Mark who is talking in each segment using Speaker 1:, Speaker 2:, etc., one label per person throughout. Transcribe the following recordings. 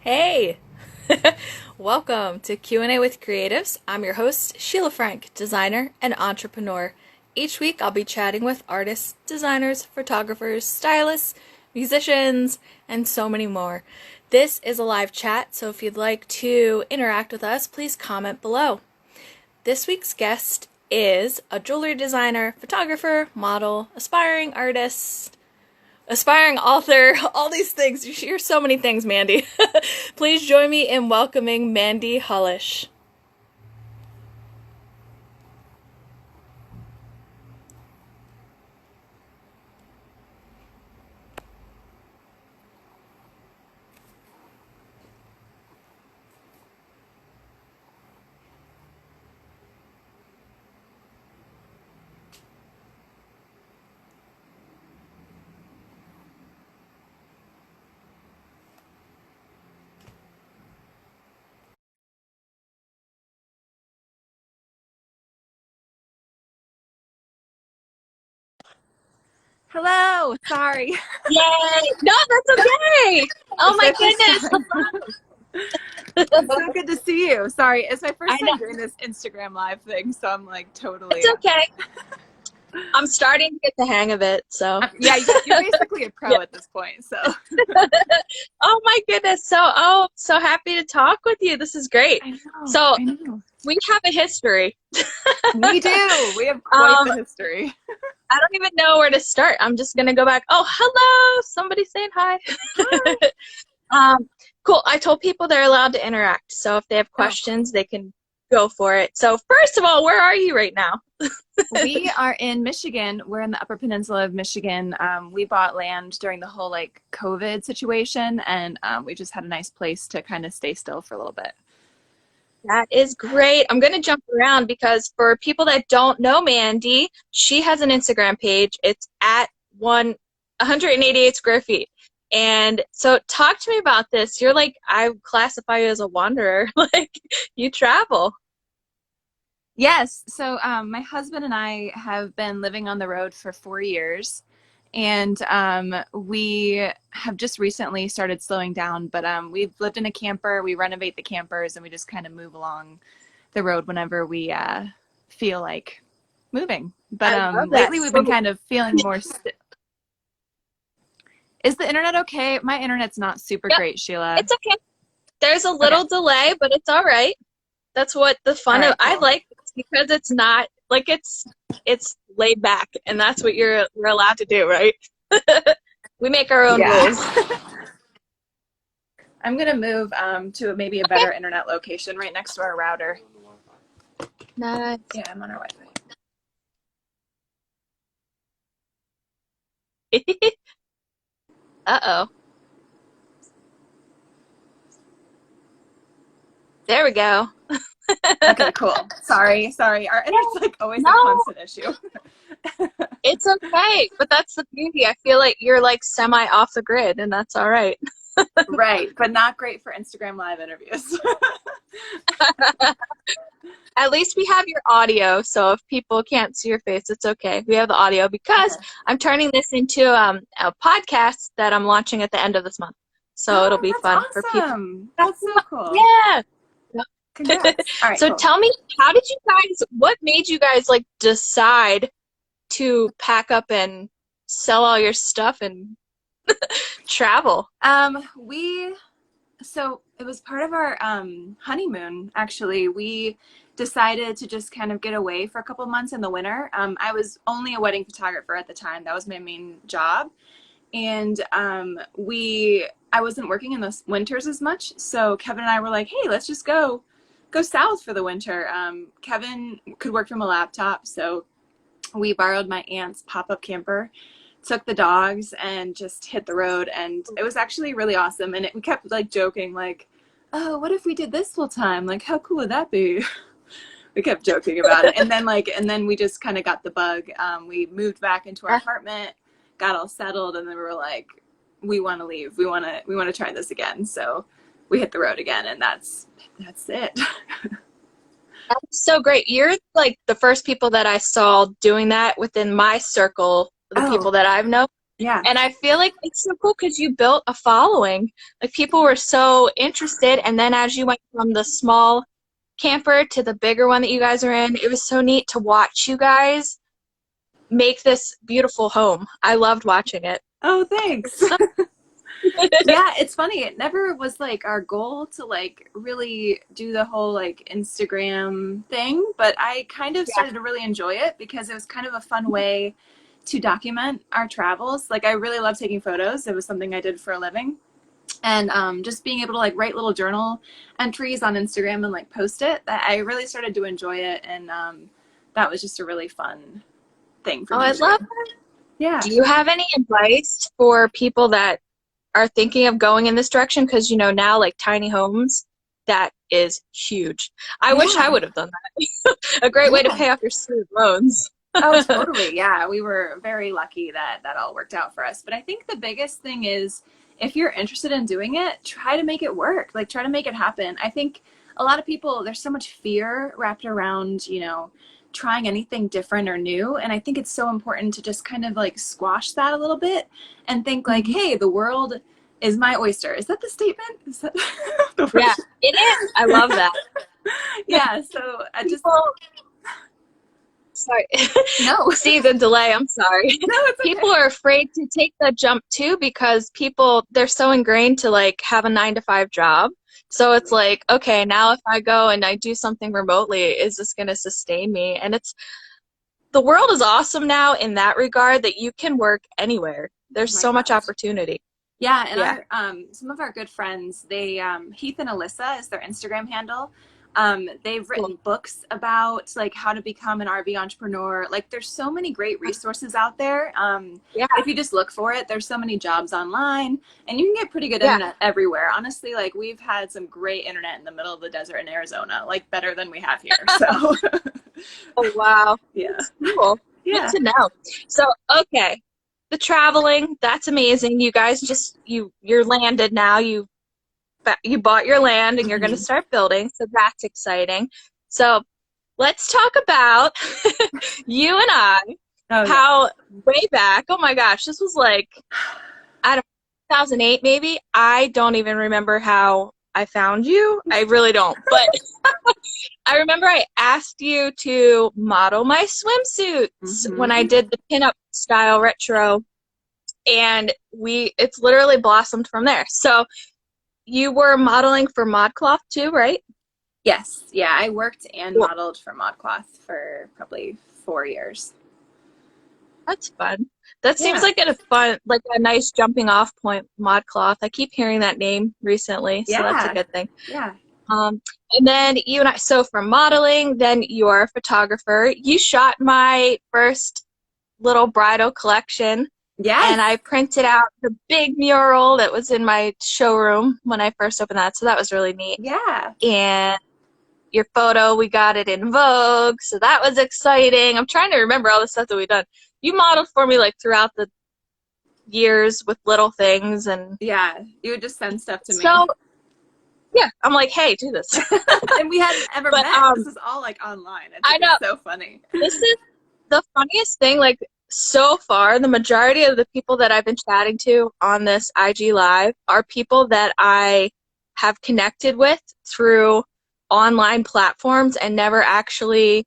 Speaker 1: Hey! Welcome to Q&A with Creatives. I'm your host, Sheila Frank, designer and entrepreneur. Each week I'll be chatting with artists, designers, photographers, stylists, musicians, and so many more. This is a live chat, so if you'd like to interact with us, please comment below. This week's guest is a jewelry designer, photographer, model, aspiring artist, aspiring author, all these things. You're so many things, Mandy. Please join me in welcoming Mandy Holesh.
Speaker 2: Hello, sorry.
Speaker 1: Yay! No, that's okay. Oh
Speaker 2: It's
Speaker 1: my
Speaker 2: my first
Speaker 1: goodness.
Speaker 2: time. It's so good to see you. Sorry, it's my
Speaker 1: I
Speaker 2: first
Speaker 1: know.
Speaker 2: time doing this Instagram live thing, so I'm like
Speaker 1: It's
Speaker 2: totally.
Speaker 1: okay. I'm starting to get the hang of it, so.
Speaker 2: Yeah, you're basically a pro
Speaker 1: Yeah.
Speaker 2: at this point. So
Speaker 1: Oh my goodness. So happy to talk with you. This is great.
Speaker 2: I know,
Speaker 1: So,
Speaker 2: I know.
Speaker 1: we have a history.
Speaker 2: We do. We have quite
Speaker 1: Um,
Speaker 2: the history.
Speaker 1: I don't even know where to start. I'm just gonna go back. Oh, hello! Somebody saying hi.
Speaker 2: Hi.
Speaker 1: Cool. I told people they're allowed to interact, so if they have
Speaker 2: Oh,
Speaker 1: questions, they can go for it. So first of all, where are you right now?
Speaker 2: we are in Michigan. We're in the Upper Peninsula of Michigan. We bought land during the whole like COVID situation, and we just had a nice place to kind of stay still for a little bit.
Speaker 1: That is great. I'm going to jump around because for people that don't know Mandy, she has an Instagram page. It's at 188 square feet. And so talk to me about this. You're like, I classify you as a wanderer. Like, you travel.
Speaker 2: Yes. So my husband and I have been living on the road for 4 years, and we have just recently started slowing down. But we've lived in a camper. We renovate the campers, and we just kind of move along the road whenever we feel like moving. But
Speaker 1: I love that.
Speaker 2: lately, we've been
Speaker 1: So
Speaker 2: kind of feeling more. Is the internet okay? My internet's not super
Speaker 1: yep,
Speaker 2: great, Sheila.
Speaker 1: it's okay. There's a
Speaker 2: Okay.
Speaker 1: little delay, but it's all right. That's what the
Speaker 2: All
Speaker 1: fun of
Speaker 2: right.
Speaker 1: I
Speaker 2: Cool.
Speaker 1: like this because it's not like it's laid back and that's what we're allowed to do, right? We make our own
Speaker 2: Yeah.
Speaker 1: rules.
Speaker 2: I'm gonna move to maybe a
Speaker 1: Okay.
Speaker 2: better internet location right next to our router.
Speaker 1: Nice.
Speaker 2: Yeah, I'm on our Wi-Fi.
Speaker 1: Uh-oh. There we go.
Speaker 2: Okay, cool. Sorry. Our internet's like always a
Speaker 1: No,
Speaker 2: constant issue.
Speaker 1: it's okay. But that's the beauty. I feel like you're like semi off the grid and that's all right.
Speaker 2: Right, but not great for Instagram live interviews.
Speaker 1: At least we have your audio, so if people can't see your face, it's okay. We have the audio because
Speaker 2: Okay.
Speaker 1: I'm turning this into a podcast that I'm launching at the end of this month. So it'll
Speaker 2: Oh,
Speaker 1: be
Speaker 2: that's
Speaker 1: fun for people.
Speaker 2: awesome. That's so cool.
Speaker 1: Yeah.
Speaker 2: Congrats. All right,
Speaker 1: So
Speaker 2: cool.
Speaker 1: tell me, how did you guys, what made you guys like decide to pack up and sell all your stuff and travel?
Speaker 2: We So it was part of our honeymoon, actually. We decided to just kind of get away for a couple months in the winter. I was only a wedding photographer at the time. That was my main job. And I wasn't working in those winters as much. So Kevin and I were like, hey, let's just go south for the winter. Kevin could work from a laptop. So we borrowed my aunt's pop-up camper, took the dogs, and just hit the road. And it was actually really awesome. And we kept like joking, like, oh, what if we did this full time? Like, how cool would that be? We kept joking about it. And then we just kind of got the bug. We moved back into our apartment, got all settled, and then we were like, we want to leave. We want to try this again. So we hit the road again, and that's it.
Speaker 1: That's so great. You're like the first people that I saw doing that within my circle, the
Speaker 2: Oh,
Speaker 1: people that I've known.
Speaker 2: Yeah.
Speaker 1: And I feel like it's so cool because you built a following. Like people were so interested, and then as you went from the small camper to the bigger one that you guys are in, it was so neat to watch you guys make this beautiful home. I loved watching it.
Speaker 2: Oh, thanks.
Speaker 1: So
Speaker 2: Yeah, it's funny. It never was like our goal to like really do the whole like Instagram thing, but I kind of
Speaker 1: yeah.
Speaker 2: started to really enjoy it because it was kind of a fun way to document our travels. Like I really love taking photos. It was something I did for a living. And just being able to like write little journal entries on Instagram and like post it, that I really started to enjoy it, and that was just a really fun thing for
Speaker 1: Oh,
Speaker 2: me
Speaker 1: I
Speaker 2: to
Speaker 1: love
Speaker 2: do.
Speaker 1: that.
Speaker 2: Yeah.
Speaker 1: Do you have any advice for people that are thinking of going in this direction? Because, you know, now like tiny homes, that is huge. I wish I
Speaker 2: Yeah.
Speaker 1: would have done that. A great way to
Speaker 2: Yeah.
Speaker 1: pay off your student loans.
Speaker 2: Oh, totally. Yeah, we were very lucky that that all worked out for us. But I think the biggest thing is if you're interested in doing it, try to make it work. Like try to make it happen. I think a lot of people, there's so much fear wrapped around, trying anything different or new. And I think it's so important to just kind of like squash that a little bit and think like,
Speaker 1: Mhm.
Speaker 2: hey, the world is my oyster. Is that the statement? Is that the
Speaker 1: Yeah,
Speaker 2: world?
Speaker 1: it is. I love that.
Speaker 2: Yeah. So I just,
Speaker 1: People, sorry,
Speaker 2: no,
Speaker 1: see the delay. I'm sorry.
Speaker 2: no, it's okay.
Speaker 1: People are afraid to take that jump too because people, they're so ingrained to like have a 9 to 5 job. So it's
Speaker 2: Totally.
Speaker 1: like, okay, now if I go and I do something remotely, is this going to sustain me? And it's, the world is awesome now in that regard that you can work anywhere.
Speaker 2: Oh
Speaker 1: There's
Speaker 2: my
Speaker 1: so much
Speaker 2: gosh.
Speaker 1: opportunity.
Speaker 2: Yeah, and
Speaker 1: Yeah.
Speaker 2: our some of our good friends, they Heath and Alyssa is their Instagram handle. They've
Speaker 1: Cool.
Speaker 2: written books about like how to become an RV entrepreneur. Like there's so many great resources out there.
Speaker 1: Yeah.
Speaker 2: If you just look for it, there's so many jobs online, and you can get pretty good
Speaker 1: Yeah.
Speaker 2: internet everywhere. Honestly, like we've had some great internet in the middle of the desert in Arizona, like better than we have here. So
Speaker 1: Oh, wow.
Speaker 2: yeah,
Speaker 1: That's cool. Good
Speaker 2: yeah.
Speaker 1: to know. So, okay. The traveling, that's amazing. You guys just you're landed now. You bought your land and you're going to
Speaker 2: Hmm.
Speaker 1: start building, so that's exciting. So, let's talk about you and I,
Speaker 2: Oh yeah,
Speaker 1: how way back, oh my gosh, this was like out of 2008 maybe. I don't even remember how I found you. I really don't. But I remember I asked you to model my swimsuits when I
Speaker 2: hmm.
Speaker 1: did the pinup style retro, and it's literally blossomed from there. So you were modeling for Modcloth too, right?
Speaker 2: Yes, yeah. I worked and
Speaker 1: Cool.
Speaker 2: modeled for Modcloth for probably 4 years.
Speaker 1: That's fun. That seems
Speaker 2: Yeah,
Speaker 1: like like a nice jumping off point, Modcloth. I keep hearing that name recently, so that's a
Speaker 2: yeah,
Speaker 1: good thing.
Speaker 2: yeah.
Speaker 1: And then you and I, so from modeling, then you're a photographer. You shot my first little bridal collection, and
Speaker 2: Yes,
Speaker 1: I printed out the big mural that was in my showroom when I first opened that. So that was really neat.
Speaker 2: yeah.
Speaker 1: And your photo, we got it in Vogue, so that was exciting. I'm trying to remember all the stuff that we've done. You modeled for me like throughout the years with little things, and
Speaker 2: Yeah, you would just send stuff to me.
Speaker 1: so yeah, I'm like, hey, do this.
Speaker 2: And we hadn't ever
Speaker 1: But
Speaker 2: met. This is all like online. I
Speaker 1: I
Speaker 2: think
Speaker 1: know
Speaker 2: it's so funny.
Speaker 1: this is the funniest thing. Like so far, the majority of the people that I've been chatting to on this IG Live are people that I have connected with through online platforms and never actually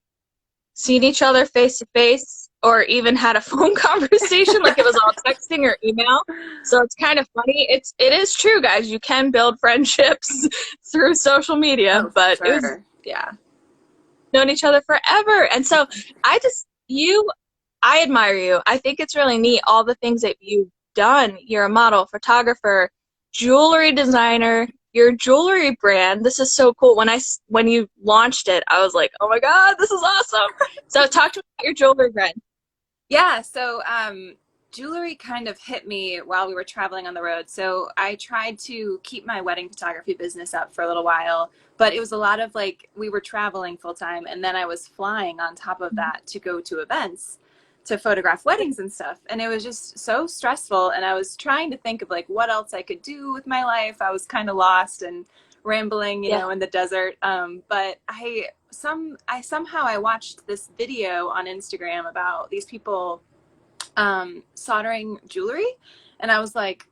Speaker 1: seen each other face to face or even had a phone conversation. Like it was all texting or email. So it's kind of funny. It is true, guys. You can build friendships through social media,
Speaker 2: Oh, for
Speaker 1: but it was
Speaker 2: sure. Yeah.
Speaker 1: known each other forever. And so I just I admire you. I think it's really neat all the things that you've done. You're a model, photographer, jewelry designer, your jewelry brand. This is so cool. When you launched it, I was like, "Oh my God, this is awesome." So talk to me about your jewelry brand.
Speaker 2: Yeah, so jewelry kind of hit me while we were traveling on the road. So I tried to keep my wedding photography business up for a little while, but it was a lot of like we were traveling full time, and then I was flying on top of that to go to events to photograph weddings and stuff. And it was just so stressful, and I was trying to think of like what else I could do with my life. I was kind of lost and rambling,
Speaker 1: Yeah.
Speaker 2: in the desert. But I somehow I watched this video on Instagram about these people soldering jewelry. And I was like,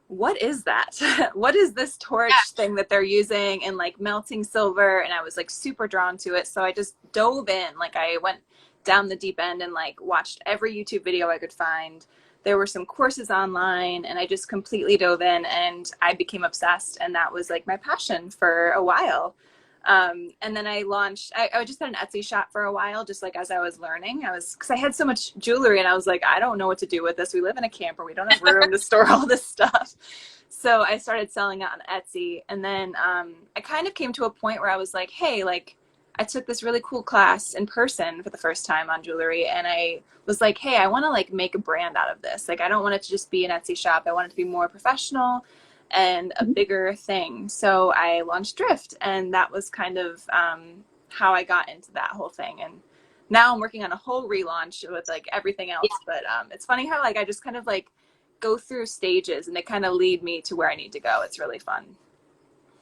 Speaker 2: what is that? What is this torch thing that they're using and like melting silver? And I was like super drawn to it. So I just dove in. Like I went down the deep end and like watched every YouTube video I could find. There were some courses online and I just completely dove in and I became obsessed. And that was like my passion for a while. And then I launched, I just had an Etsy shop for a while, just like as I was learning. Because I had so much jewelry and I was like, I don't know what to do with this. We live in a camper. We don't have room to store all this stuff. So I started selling it on Etsy. And then I kind of came to a point where I was like, hey, like, I took this really cool class in person for the first time on jewelry. And I was like, hey, I want to like make a brand out of this. Like, I don't want it to just be an Etsy shop. I want it to be more professional and a bigger thing. So I launched Drift, and that was kind of how I got into that whole thing. And now I'm working on a whole relaunch with like everything else. But it's funny how like I just kind of like go through stages, and they kind of lead me to where I need to go. It's really fun.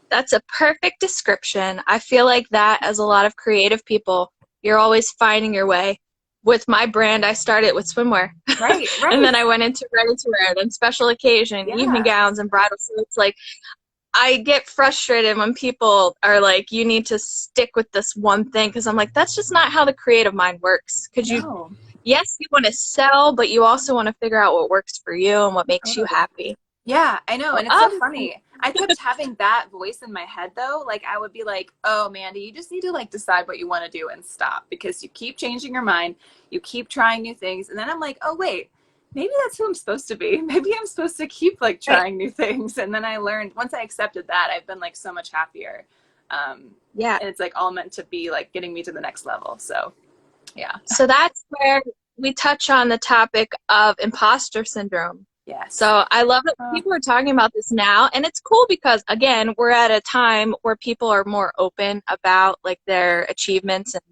Speaker 1: That's a perfect description. I feel like that as a lot of creative people, you're always finding your way. With my brand, I started with swimwear.
Speaker 2: Right,
Speaker 1: And
Speaker 2: right.
Speaker 1: then I went into ready to wear, then special occasion, evening
Speaker 2: Yeah.
Speaker 1: gowns, and bridal. So it's like I get frustrated when people are like, you need to stick with this one thing. Because I'm like, that's just not how the creative mind works. Because
Speaker 2: No,
Speaker 1: yes, you want to sell, but you also want to figure out what works for you and what makes you
Speaker 2: totally.
Speaker 1: happy.
Speaker 2: Yeah, I know.
Speaker 1: So,
Speaker 2: And it's so funny. I kept having that voice in my head though. Like I would be like, oh, Mandy, you just need to like decide what you want to do and stop because you keep changing your mind. You keep trying new things. And then I'm like, oh, wait, maybe that's who I'm supposed to be. Maybe I'm supposed to keep like
Speaker 1: right.
Speaker 2: trying new things. And then I learned once I accepted that, I've been like so much happier.
Speaker 1: Yeah.
Speaker 2: And it's like all meant to be like getting me to the next level. So yeah.
Speaker 1: So that's where we touch on the topic of imposter syndrome.
Speaker 2: Yes.
Speaker 1: So I love that
Speaker 2: Oh,
Speaker 1: people are talking about this now, and it's cool because again, we're at a time where people are more open about like their achievements and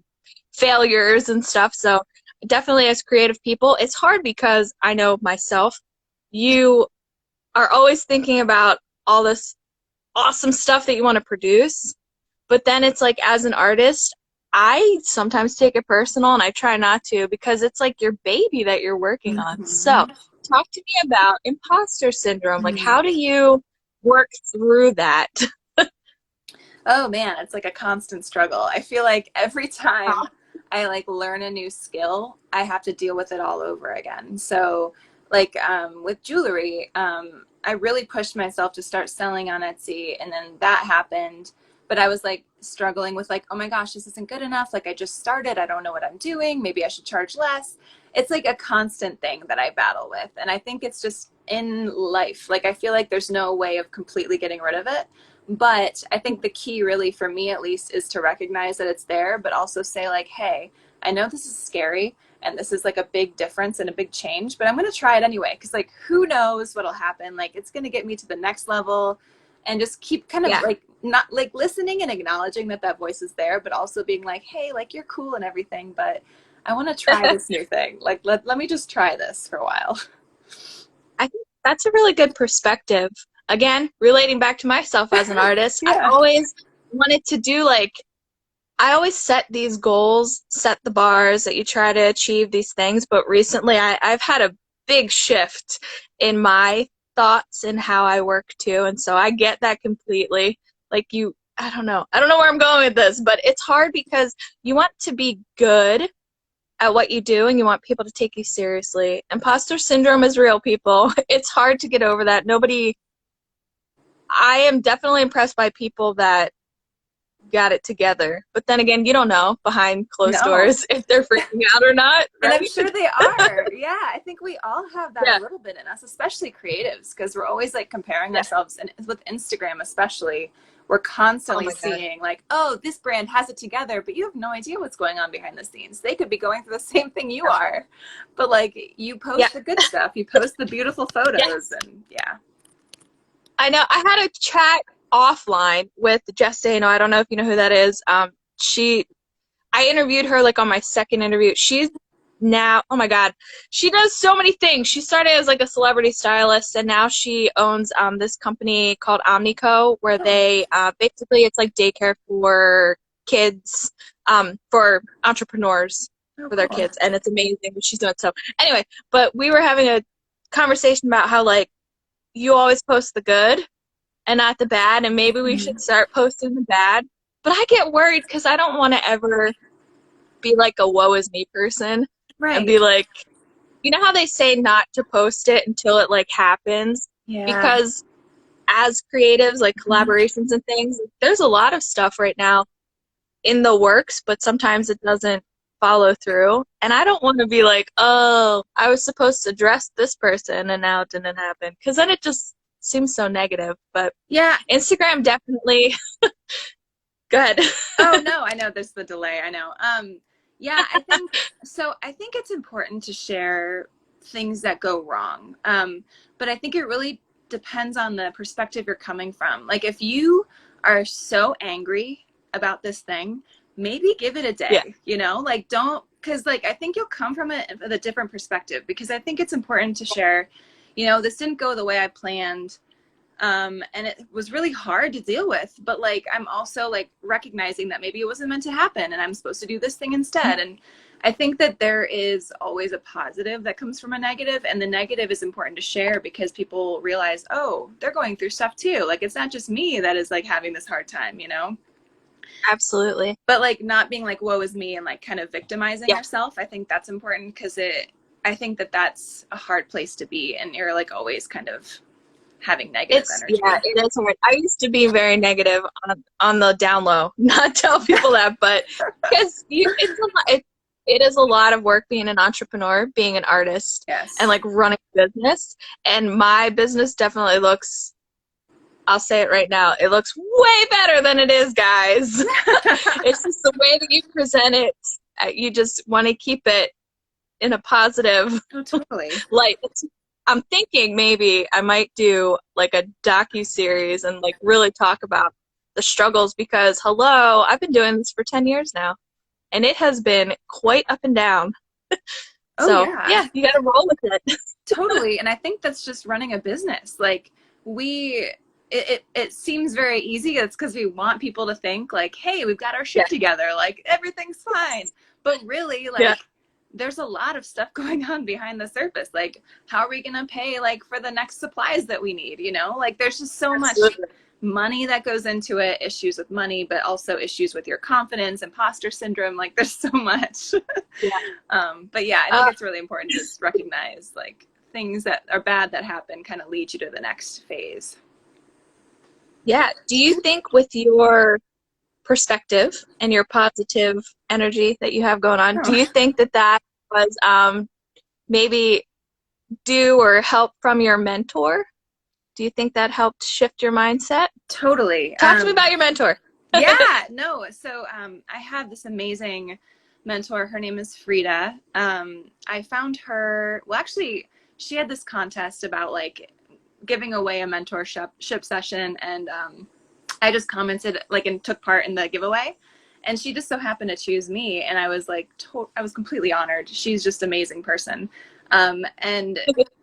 Speaker 1: failures and stuff. So definitely as creative people, it's hard because I know myself, you are always thinking about all this awesome stuff that you want to produce. But then it's like, as an artist, I sometimes take it personal and I try not to because it's like your baby that you're working on. So,
Speaker 2: mhm.
Speaker 1: talk to me about imposter syndrome. Like,
Speaker 2: Mhm.
Speaker 1: how do you work through that?
Speaker 2: Oh man, it's like a constant struggle. I feel like every time I like learn a new skill, I have to deal with it all over again. So like with jewelry, I really pushed myself to start selling on Etsy and then that happened. But I was like struggling with like, oh my gosh, this isn't good enough. Like I just started. I don't know what I'm doing. Maybe I should charge less. It's like a constant thing that I battle with. And I think it's just in life. Like I feel like there's no way of completely getting rid of it. But I think the key, really, for me at least, is to recognize that it's there, but also say, like, hey, I know this is scary and this is like a big difference and a big change, but I'm going to try it anyway. Because, like, who knows what'll happen? Like, it's going to get me to the next level and just keep kind of
Speaker 1: Yeah.
Speaker 2: like not like listening and acknowledging that that voice is there, but also being like, hey, like, you're cool and everything, but I want to try this new thing. Like, let me just try this for a while.
Speaker 1: I think that's a really good perspective. Again, relating back to myself as an artist, I
Speaker 2: Yeah.
Speaker 1: always wanted to do like, I always set these goals, set the bars that you try to achieve these things, but recently I've had a big shift in my thoughts and how I work too, and so I get that completely. Like you, I don't know. I don't know where I'm going with this, but it's hard because you want to be good at what you do and you want people to take you seriously. Imposter syndrome is real, people. It's hard to get over that. I am definitely impressed by people that got it together. But then again, you don't know behind closed
Speaker 2: No.
Speaker 1: doors if they're freaking out or not,
Speaker 2: And I'm
Speaker 1: right?
Speaker 2: sure they are. Yeah, I think we all have that a
Speaker 1: Yeah.
Speaker 2: little bit in us, especially creatives, because we're always like comparing
Speaker 1: Yeah.
Speaker 2: ourselves. And with Instagram, especially, we're
Speaker 1: Oh
Speaker 2: constantly
Speaker 1: my God.
Speaker 2: seeing like, oh, this brand has it together, but you have no idea what's going on behind the scenes. They could be going through the same thing you are. But like, you
Speaker 1: Yeah.
Speaker 2: post the good stuff, you post the beautiful photos,
Speaker 1: Yes.
Speaker 2: and yeah.
Speaker 1: I know. I had a chat offline with Jess Dano. I don't know if you know who that is. I interviewed her like on my second interview. She's now, oh my God, she does so many things. She started as like a celebrity stylist, and now she owns this company called Omnico, where
Speaker 2: Oh,
Speaker 1: they basically it's like daycare for kids, for entrepreneurs.
Speaker 2: Oh,
Speaker 1: with our
Speaker 2: cool.
Speaker 1: kids, and it's amazing what she's doing. So anyway, but we were having a conversation about how like you always post the good and not the bad, and maybe we
Speaker 2: Mhm.
Speaker 1: should start posting the bad. But I get worried because I don't want to ever be like a woe is me person and be
Speaker 2: Right.
Speaker 1: like, you know how they say not to post it until it like happens?
Speaker 2: Yeah.
Speaker 1: Because as creatives, like
Speaker 2: Mhm.
Speaker 1: collaborations and things, there's a lot of stuff right now in the works, but sometimes it doesn't follow through. And I don't want to be like, oh, I was supposed to dress this person and now it didn't happen. Because then it just seems so negative. But
Speaker 2: Yeah.
Speaker 1: Instagram definitely, go ahead.
Speaker 2: Oh no, I know there's the delay. I know. Yeah, I think so. I think it's important to share things that go wrong. But I think it really depends on the perspective you're coming from. Like if you are so angry about this thing, maybe give it a
Speaker 1: Yeah,
Speaker 2: day, you know? Like don't because like I think you'll come from it with a different perspective because I think it's important to share, this didn't go the way I planned, and it was really hard to deal with, but like I'm also like recognizing that maybe it wasn't meant to happen and I'm supposed to do this thing instead. And I think that there is always a positive that comes from a negative, and the negative is important to share because people realize, oh, they're going through stuff too, like it's not just me that is like having this hard time.
Speaker 1: absolutely.
Speaker 2: But like not being like woe is me and like kind of victimizing
Speaker 1: Yeah.
Speaker 2: yourself, I think that's important because I think that that's a hard place to be, and you're like always kind of having negative
Speaker 1: Yeah,
Speaker 2: energy.
Speaker 1: it is hard. I used to be very negative on the down low, not tell people that, but because it's a lot, it is a lot of work being an entrepreneur, being an artist, and
Speaker 2: Yes.
Speaker 1: like running a business. And my business definitely looks, I'll say it right now, it looks way better than it is, guys. It's just the way that you present it. You just want to keep it in a positive
Speaker 2: Oh, totally.
Speaker 1: like I'm thinking maybe I might do like a docu-series and like really talk about the struggles because hello, I've been doing this for 10 years now and it has been quite up and down.
Speaker 2: Oh,
Speaker 1: So
Speaker 2: yeah,
Speaker 1: yeah, you got to roll with it.
Speaker 2: totally. And I think that's just running a business. Like it seems very easy. It's because we want people to think like, hey, we've got our
Speaker 1: Yeah,
Speaker 2: shit together, like everything's fine. But really,
Speaker 1: yeah,
Speaker 2: like there's a lot of stuff going on behind the surface. Like, how are we gonna pay like for the next supplies that we need? Like there's just so much
Speaker 1: absolutely.
Speaker 2: money that goes into it, issues with money, but also issues with your confidence, imposter syndrome. Like there's so much.
Speaker 1: Yeah.
Speaker 2: But yeah, I think
Speaker 1: Uh,
Speaker 2: it's really important to just recognize like things that are bad that happen kind of lead you to the next phase.
Speaker 1: yeah. Do you think with your perspective and your positive energy that you have going on, do
Speaker 2: Oh,
Speaker 1: you think that that was maybe due or help from your mentor? Do you think that helped shift your mindset?
Speaker 2: totally.
Speaker 1: Talk to me about your mentor.
Speaker 2: Yeah, no. So I have this amazing mentor. Her name is Frida. I found her, well, actually, she had this contest about like giving away a mentorship session, and I just commented like and took part in the giveaway. And she just so happened to choose me, and I was like, I was completely honored. She's just an amazing person, and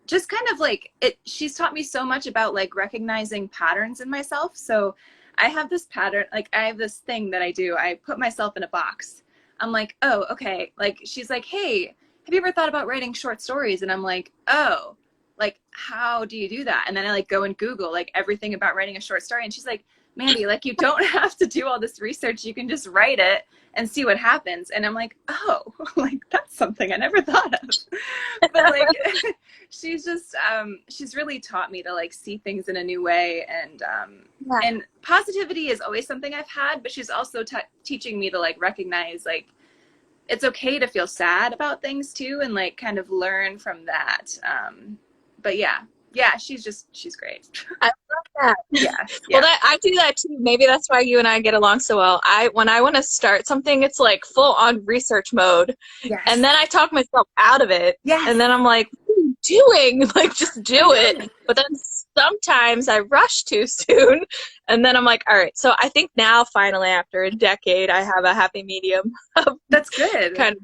Speaker 2: just kind of like it. She's taught me so much about like recognizing patterns in myself. So I have this pattern, like I have this thing that I do. I put myself in a box. I'm like, oh, okay. Like she's like, hey, have you ever thought about writing short stories? And I'm like, oh, like how do you do that? And then I like go and Google like everything about writing a short story, and she's like, Mandy, like you don't have to do all this research. You can just write it and see what happens. And I'm like, oh, like that's something I never thought of. But like she's really taught me to like see things in a new way,
Speaker 1: Yeah,
Speaker 2: and positivity is always something I've had, but she's also teaching me to like recognize like it's okay to feel sad about things too, and like kind of learn from that. But yeah, she's great.
Speaker 1: I love that.
Speaker 2: Yeah,
Speaker 1: Well,
Speaker 2: yeah.
Speaker 1: that I do that too. Maybe that's why you and I get along so well. I when I want to start something, it's like full on research mode, and
Speaker 2: Yes.
Speaker 1: then I talk myself out of it,
Speaker 2: Yes.
Speaker 1: and then I'm like, "What are you doing? Like, just
Speaker 2: I
Speaker 1: do it."
Speaker 2: know.
Speaker 1: But then sometimes I rush too soon, and then I'm like, "All right." So I think now, finally, after a decade, I have a happy medium of
Speaker 2: That's good.
Speaker 1: kind of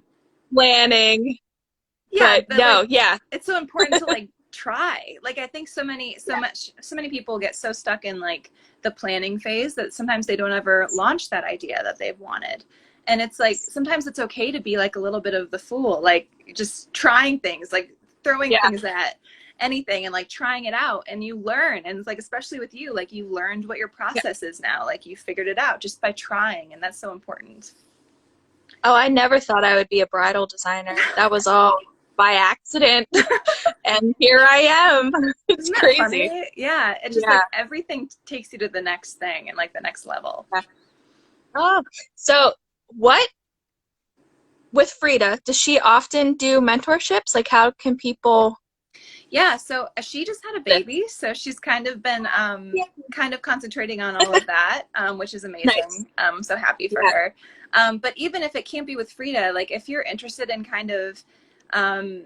Speaker 1: planning.
Speaker 2: Yeah,
Speaker 1: But
Speaker 2: but
Speaker 1: no,
Speaker 2: like
Speaker 1: yeah,
Speaker 2: it's so important to like try. Like I think so many people get so stuck in like the planning phase that sometimes they don't ever launch that idea that they've wanted. And it's like, sometimes it's okay to be like a little bit of the fool, like just trying things, like throwing
Speaker 1: Yeah.
Speaker 2: things at anything and like trying it out, and you learn. And it's like, especially with you, like you learned what your
Speaker 1: Yeah.
Speaker 2: process is now, like you figured it out just by trying. And that's so important.
Speaker 1: Oh, I never thought I would be a bridal designer. That was all by accident. And here I am. It's
Speaker 2: Isn't that
Speaker 1: crazy.
Speaker 2: funny? Yeah. It's just
Speaker 1: Yeah.
Speaker 2: like everything takes you to the next thing and like the next level.
Speaker 1: Yeah. Oh, so what with Frida, does she often do mentorships? Like, how can people
Speaker 2: Yeah, so she just had a
Speaker 1: this?
Speaker 2: baby, so she's kind of been
Speaker 1: Yeah.
Speaker 2: kind of concentrating on all of that, which is
Speaker 1: Nice.
Speaker 2: amazing. I'm so happy for
Speaker 1: Yeah.
Speaker 2: her. But even if it can't be with Frida, like if you're interested in kind of um,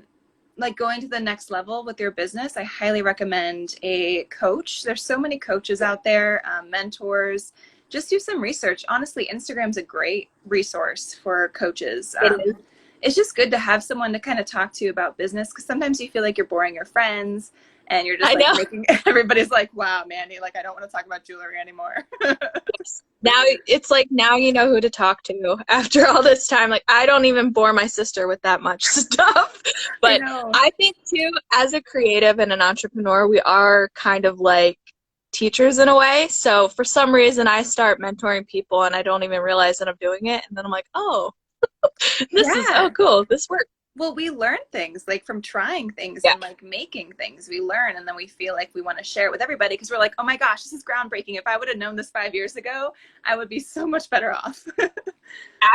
Speaker 2: like going to the next level with your business, I highly recommend a coach. There's so many coaches out there, mentors. Just do some research. Honestly, Instagram's a great resource for coaches.
Speaker 1: It is.
Speaker 2: It's just good to have someone to kind of talk to about business, because sometimes you feel like you're boring your friends and you're just
Speaker 1: I
Speaker 2: like
Speaker 1: know.
Speaker 2: making everybody's like, wow, Mandy, like I don't want to talk about jewelry anymore.
Speaker 1: Now it's like now you know who to talk to after all this time. Like I don't even bore my sister with that much stuff.
Speaker 2: I
Speaker 1: But
Speaker 2: know.
Speaker 1: I think too, as a creative and an entrepreneur, we are kind of like teachers in a way. So for some reason I start mentoring people and I don't even realize that I'm doing it. And then I'm like, oh, this is
Speaker 2: Yeah.
Speaker 1: cool. This works.
Speaker 2: Well, we learn things like from trying things
Speaker 1: Yeah.
Speaker 2: and like making things. We learn, and then we feel like we want to share it with everybody because we're like, oh my gosh, this is groundbreaking. If I would have known this 5 years ago, I would be so much better off.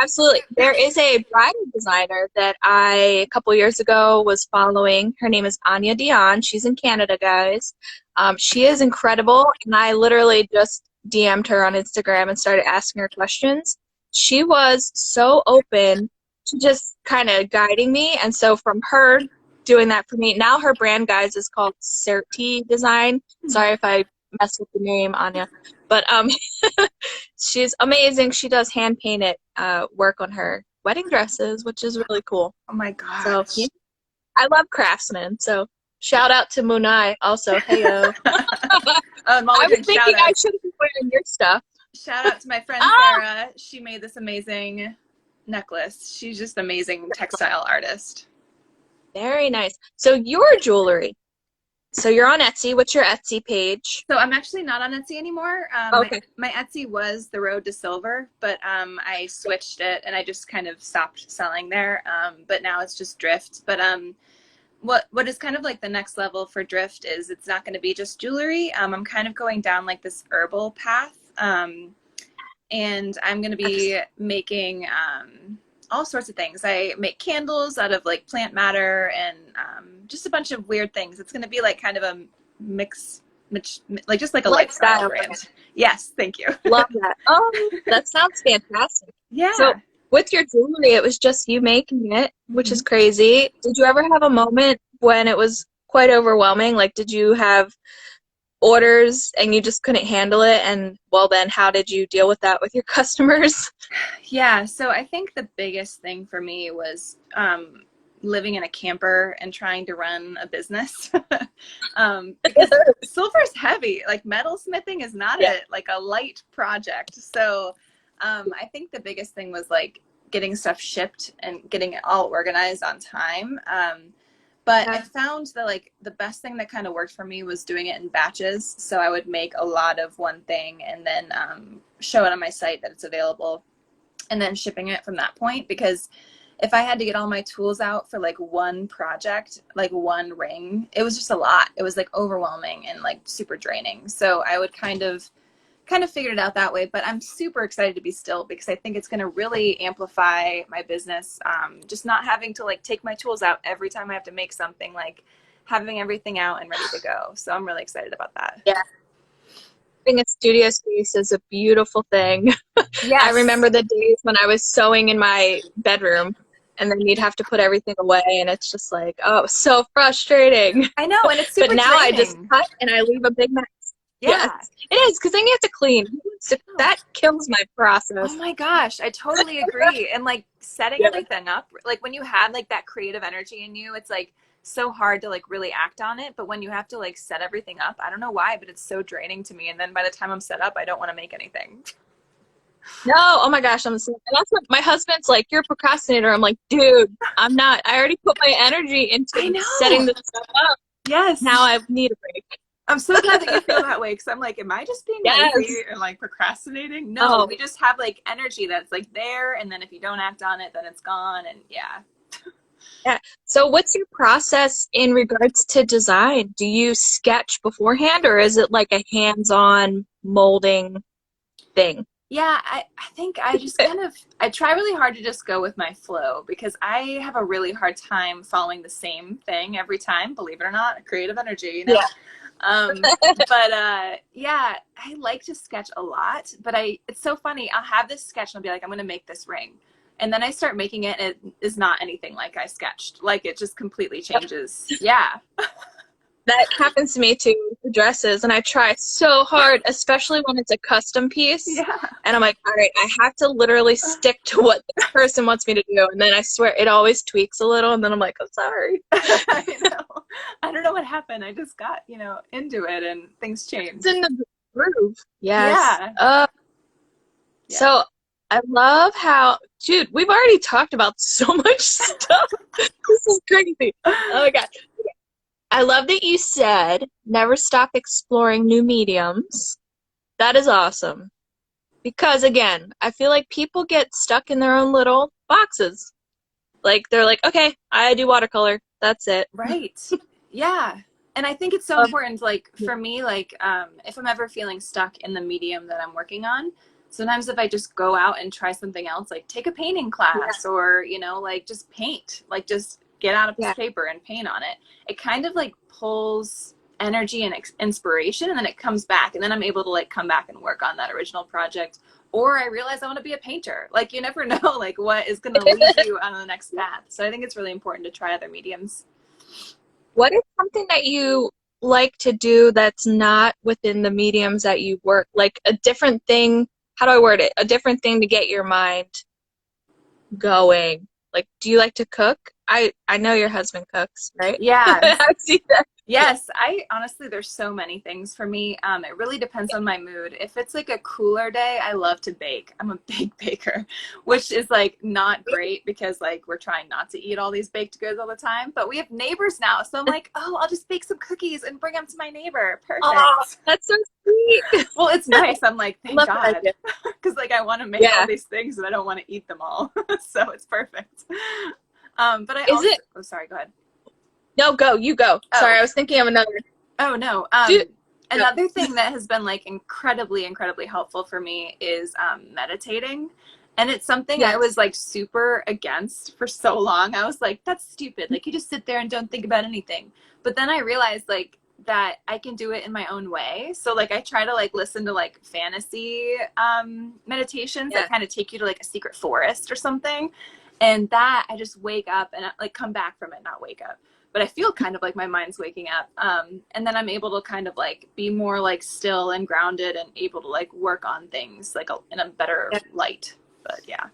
Speaker 1: Absolutely. There is a bridal designer that I, a couple years ago, was following. Her name is Anya Dion. She's in Canada, guys. She is incredible, and I literally just DM'd her on Instagram and started asking her questions. She was so open to just kind of guiding me, and so from her doing that for me, now her brand, guys, is called Certi Design. Sorry if I messed with the name, Anya. But she's amazing. She does hand painted work on her wedding dresses, which is really cool.
Speaker 2: Oh my
Speaker 1: So yeah,
Speaker 2: gosh.
Speaker 1: I love craftsmen. So shout out to Munai also. Heyo.
Speaker 2: I'm always
Speaker 1: I was
Speaker 2: doing
Speaker 1: thinking
Speaker 2: shout
Speaker 1: I
Speaker 2: outs.
Speaker 1: should be wearing your stuff.
Speaker 2: Shout out to my friend
Speaker 1: Ah,
Speaker 2: Sarah. She made this amazing necklace. She's just amazing textile artist.
Speaker 1: very nice. So your jewelry. So you're on Etsy. What's your Etsy page?
Speaker 2: So I'm actually not on Etsy anymore.
Speaker 1: Okay.
Speaker 2: My Etsy was the Road to Silver, but I switched it and I just kind of stopped selling there. But now it's just Drift. But what is kind of like the next level for Drift is it's not going to be just jewelry. I'm kind of going down like this herbal path. And I'm going to be making all sorts of things. I make candles out of like plant matter and just a bunch of weird things. It's going to be like kind of a mix, like just like a lifestyle
Speaker 1: Lifestyle.
Speaker 2: brand. Yes, thank you.
Speaker 1: Love that. Oh, that sounds fantastic. So
Speaker 2: Yeah.
Speaker 1: with your jewelry, it was just you making it, which
Speaker 2: Mhm.
Speaker 1: is crazy. Did you ever have a moment when it was quite overwhelming? Like, did you have orders and you just couldn't handle it? And well, then how did you deal with that with your customers?
Speaker 2: Yeah, so I think the biggest thing for me was living in a camper and trying to run a business. Because silver is heavy. Like metalsmithing is not
Speaker 1: Yeah.
Speaker 2: a light project. So I think the biggest thing was like getting stuff shipped and getting it all organized on time. But I
Speaker 1: Yeah.
Speaker 2: found that like the best thing that kind of worked for me was doing it in batches. So I would make a lot of one thing and then show it on my site that it's available, and then shipping it from that point. Because if I had to get all my tools out for like one project, like one ring, it was just a lot. It was like overwhelming and like super draining. So I would kind of figured it out that way. But I'm super excited to be still because I think it's going to really amplify my business. Just not having to like take my tools out every time I have to make something, like having everything out and ready to go. So I'm really excited about that.
Speaker 1: Yeah. Having a studio space is a beautiful thing. I
Speaker 2: Yes.
Speaker 1: remember the days when I was sewing in my bedroom and then you'd have to put everything away and it's just like, oh, so frustrating.
Speaker 2: I know. And it's
Speaker 1: But
Speaker 2: super
Speaker 1: now I just
Speaker 2: draining.
Speaker 1: cut and I leave a big mess. Yes,
Speaker 2: Yeah.
Speaker 1: it is because then you have to clean. That kills my
Speaker 2: Oh
Speaker 1: process.
Speaker 2: my gosh, I totally agree. And like setting
Speaker 1: Yeah.
Speaker 2: everything up, like when you have like that creative energy in you, it's like so hard to like really act on it. But when you have to like set everything up, I don't know why, but it's so draining to me. And then by the time I'm set up, I don't want to make anything.
Speaker 1: No, oh my gosh, I'm the same. And that's what my husband's like, you're a procrastinator. I'm like, dude, I'm not. I already put my energy into
Speaker 2: I
Speaker 1: setting
Speaker 2: know.
Speaker 1: this stuff up.
Speaker 2: Yes.
Speaker 1: Now I need a break.
Speaker 2: I'm so glad that you feel that way because I'm like, am I just being lazy
Speaker 1: Yes.
Speaker 2: and like procrastinating? No,
Speaker 1: Oh,
Speaker 2: we just have like energy that's like there, and then if you don't act on it, then it's gone. And yeah.
Speaker 1: yeah. So what's your process in regards to design? Do you sketch beforehand or is it like a hands-on molding thing?
Speaker 2: Yeah, I think I just kind of I try really hard to just go with my flow because I have a really hard time following the same thing every time, believe it or not, creative energy, you know.
Speaker 1: Yeah.
Speaker 2: Um, but yeah, I like to sketch a lot, but I it's so funny. I'll have this sketch and I'll be like, I'm gonna make this ring. And then I start making it, and it is not anything like I sketched. Like it just completely changes. Yeah.
Speaker 1: That happens to me too with the dresses, and I try so hard, especially when it's a custom piece.
Speaker 2: Yeah.
Speaker 1: And I'm like, all right, I have to literally stick to what this person wants me to do. And then I swear it always tweaks a little, and then I'm like, I'm sorry.
Speaker 2: I know. I don't know what happened. I just got, into it and things
Speaker 1: It's
Speaker 2: changed.
Speaker 1: in the groove. Yes.
Speaker 2: Yeah. Yeah.
Speaker 1: So I love how, dude, we've already talked about so much stuff. This is crazy. Oh my God. I love that you said never stop exploring new mediums. That is awesome. Because again, I feel like people get stuck in their own little boxes. Like they're like, okay, I do watercolor. That's it.
Speaker 2: Right. Yeah. And I think it's so
Speaker 1: Um,
Speaker 2: important, like for me, like if I'm ever feeling stuck in the medium that I'm working on, sometimes if I just go out and try something else, like take a painting
Speaker 1: yeah,
Speaker 2: class or, like just paint, like just get out a piece
Speaker 1: yeah,
Speaker 2: of paper and paint on it. It kind of like pulls energy and inspiration and then it comes back and then I'm able to like come back and work on that original project. Or I realize I want to be a painter. Like you never know like what is going to lead you on the next path. So I think it's really important to try other mediums.
Speaker 1: What is something that you like to do that's not within the mediums that you work? Like a different thing, how do I word it? A different thing to get your mind going. Like, do you like to cook? I know your husband cooks, right?
Speaker 2: Yeah.
Speaker 1: I see that.
Speaker 2: Yes, I honestly, there's so many things for me. It really depends on my mood. If it's like a cooler day, I love to bake. I'm a big baker, which is like not great because like we're trying not to eat all these baked goods all the time. But we have neighbors now, so I'm like, oh, I'll just bake some cookies and bring them to my neighbor.
Speaker 1: Oh,
Speaker 2: Perfect.
Speaker 1: that's so sweet.
Speaker 2: Well, it's nice. I'm like,
Speaker 1: I
Speaker 2: thank
Speaker 1: love that
Speaker 2: God,
Speaker 1: idea.
Speaker 2: because like I want to make all
Speaker 1: Yeah.
Speaker 2: these things and I don't want to eat them all, so it's perfect. But I
Speaker 1: Is
Speaker 2: also,
Speaker 1: it?
Speaker 2: oh, sorry, go ahead.
Speaker 1: No, go. You go. Sorry,
Speaker 2: Oh,
Speaker 1: I was thinking of another.
Speaker 2: Oh no.
Speaker 1: Dude, go.
Speaker 2: Another thing that has been like incredibly, incredibly helpful for me is meditating. And it's something I was
Speaker 1: Yes.
Speaker 2: like super against for so long. I was like, that's stupid. Like you just sit there and don't think about anything. But then I realized like that I can do it in my own way. So like I try to like listen to like fantasy meditations
Speaker 1: Yeah.
Speaker 2: that kind of take you to like a secret forest or something. And that I just wake up and like come back from it, not wake up, but I feel kind of like my mind's waking up. And then I'm able to kind of like be more like still and grounded and able to like work on things like in a better
Speaker 1: Yeah.
Speaker 2: light. But yeah.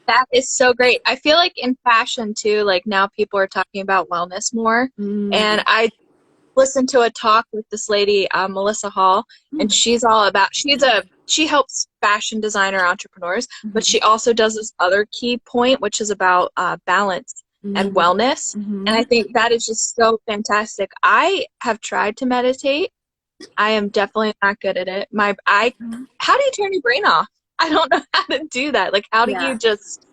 Speaker 1: That is so great. I feel like in fashion too, like now people are talking about wellness more. And
Speaker 2: Mm.
Speaker 1: I listened to a talk with this lady, Melissa Hall, and
Speaker 2: Mm.
Speaker 1: she's all about, she helps fashion designer entrepreneurs, but
Speaker 2: Mm-hmm.
Speaker 1: she also does this other key point, which is about balance and
Speaker 2: Mm-hmm.
Speaker 1: wellness. And I think that is just so fantastic. I have tried to meditate. I am definitely not good at it.
Speaker 2: Mm-hmm.
Speaker 1: How do you turn your brain off? I don't know how to do that. Like, how do you
Speaker 2: Yeah.
Speaker 1: just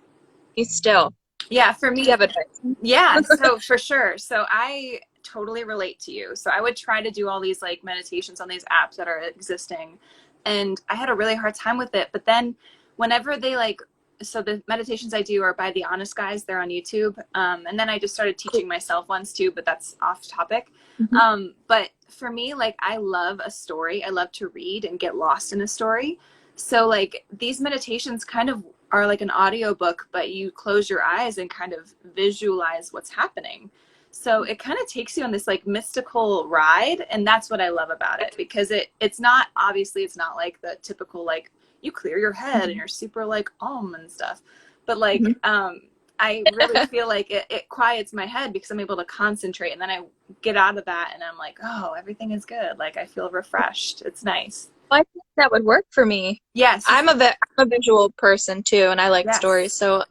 Speaker 1: be still?
Speaker 2: Yeah. For
Speaker 1: Do you
Speaker 2: me,
Speaker 1: have advice?
Speaker 2: yeah. So for sure. So I totally relate to you. So I would try to do all these like meditations on these apps that are existing. And I had a really hard time with it. But then whenever they like, so the meditations I do are by the Honest Guys. They're on YouTube. And then I just started
Speaker 1: Cool.
Speaker 2: teaching myself ones too, but that's off topic.
Speaker 1: Mhm.
Speaker 2: But for me, like I love a story. I love to read and get lost in a story. So like these meditations kind of are like an audiobook, but you close your eyes and kind of visualize what's happening. So it kind of takes you on this like mystical ride, and that's what I love about it because it's not, obviously it's not like the typical like you clear your head and
Speaker 1: Mhm.
Speaker 2: you're super like and stuff. But like
Speaker 1: Mhm.
Speaker 2: I really feel like it quiets my head because I'm able to concentrate, and then I get out of that and I'm like, oh, everything is good. Like I feel refreshed. It's nice.
Speaker 1: I think that would work for me.
Speaker 2: Yes.
Speaker 1: I'm a visual person too, and I like stories.
Speaker 2: Yes.
Speaker 1: So,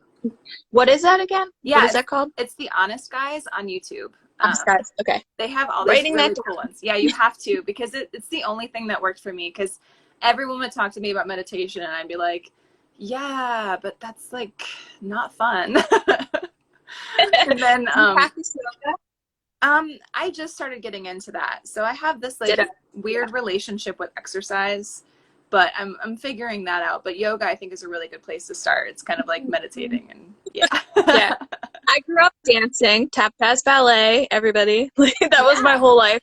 Speaker 1: what is that again? What
Speaker 2: Yeah,
Speaker 1: is that called?
Speaker 2: it's the Honest Guys on YouTube.
Speaker 1: Honest Guys. Okay,
Speaker 2: They have all these
Speaker 1: writing that
Speaker 2: really cool
Speaker 1: down.
Speaker 2: ones. Yeah, you have to, because it's the only thing that worked for me. Because everyone would talk to me about meditation, and I'd be like, yeah, but that's like not fun. And then
Speaker 1: You practice yoga?
Speaker 2: I just started getting into that. So I have this like
Speaker 1: Did I?
Speaker 2: weird relationship with exercise, but I'm figuring that out. But yoga I think is a really good place to start. It's kind of like meditating and
Speaker 1: Yeah.
Speaker 2: yeah.
Speaker 1: I grew up dancing, tap dance ballet, everybody. Like that was my
Speaker 2: Yeah.
Speaker 1: whole life,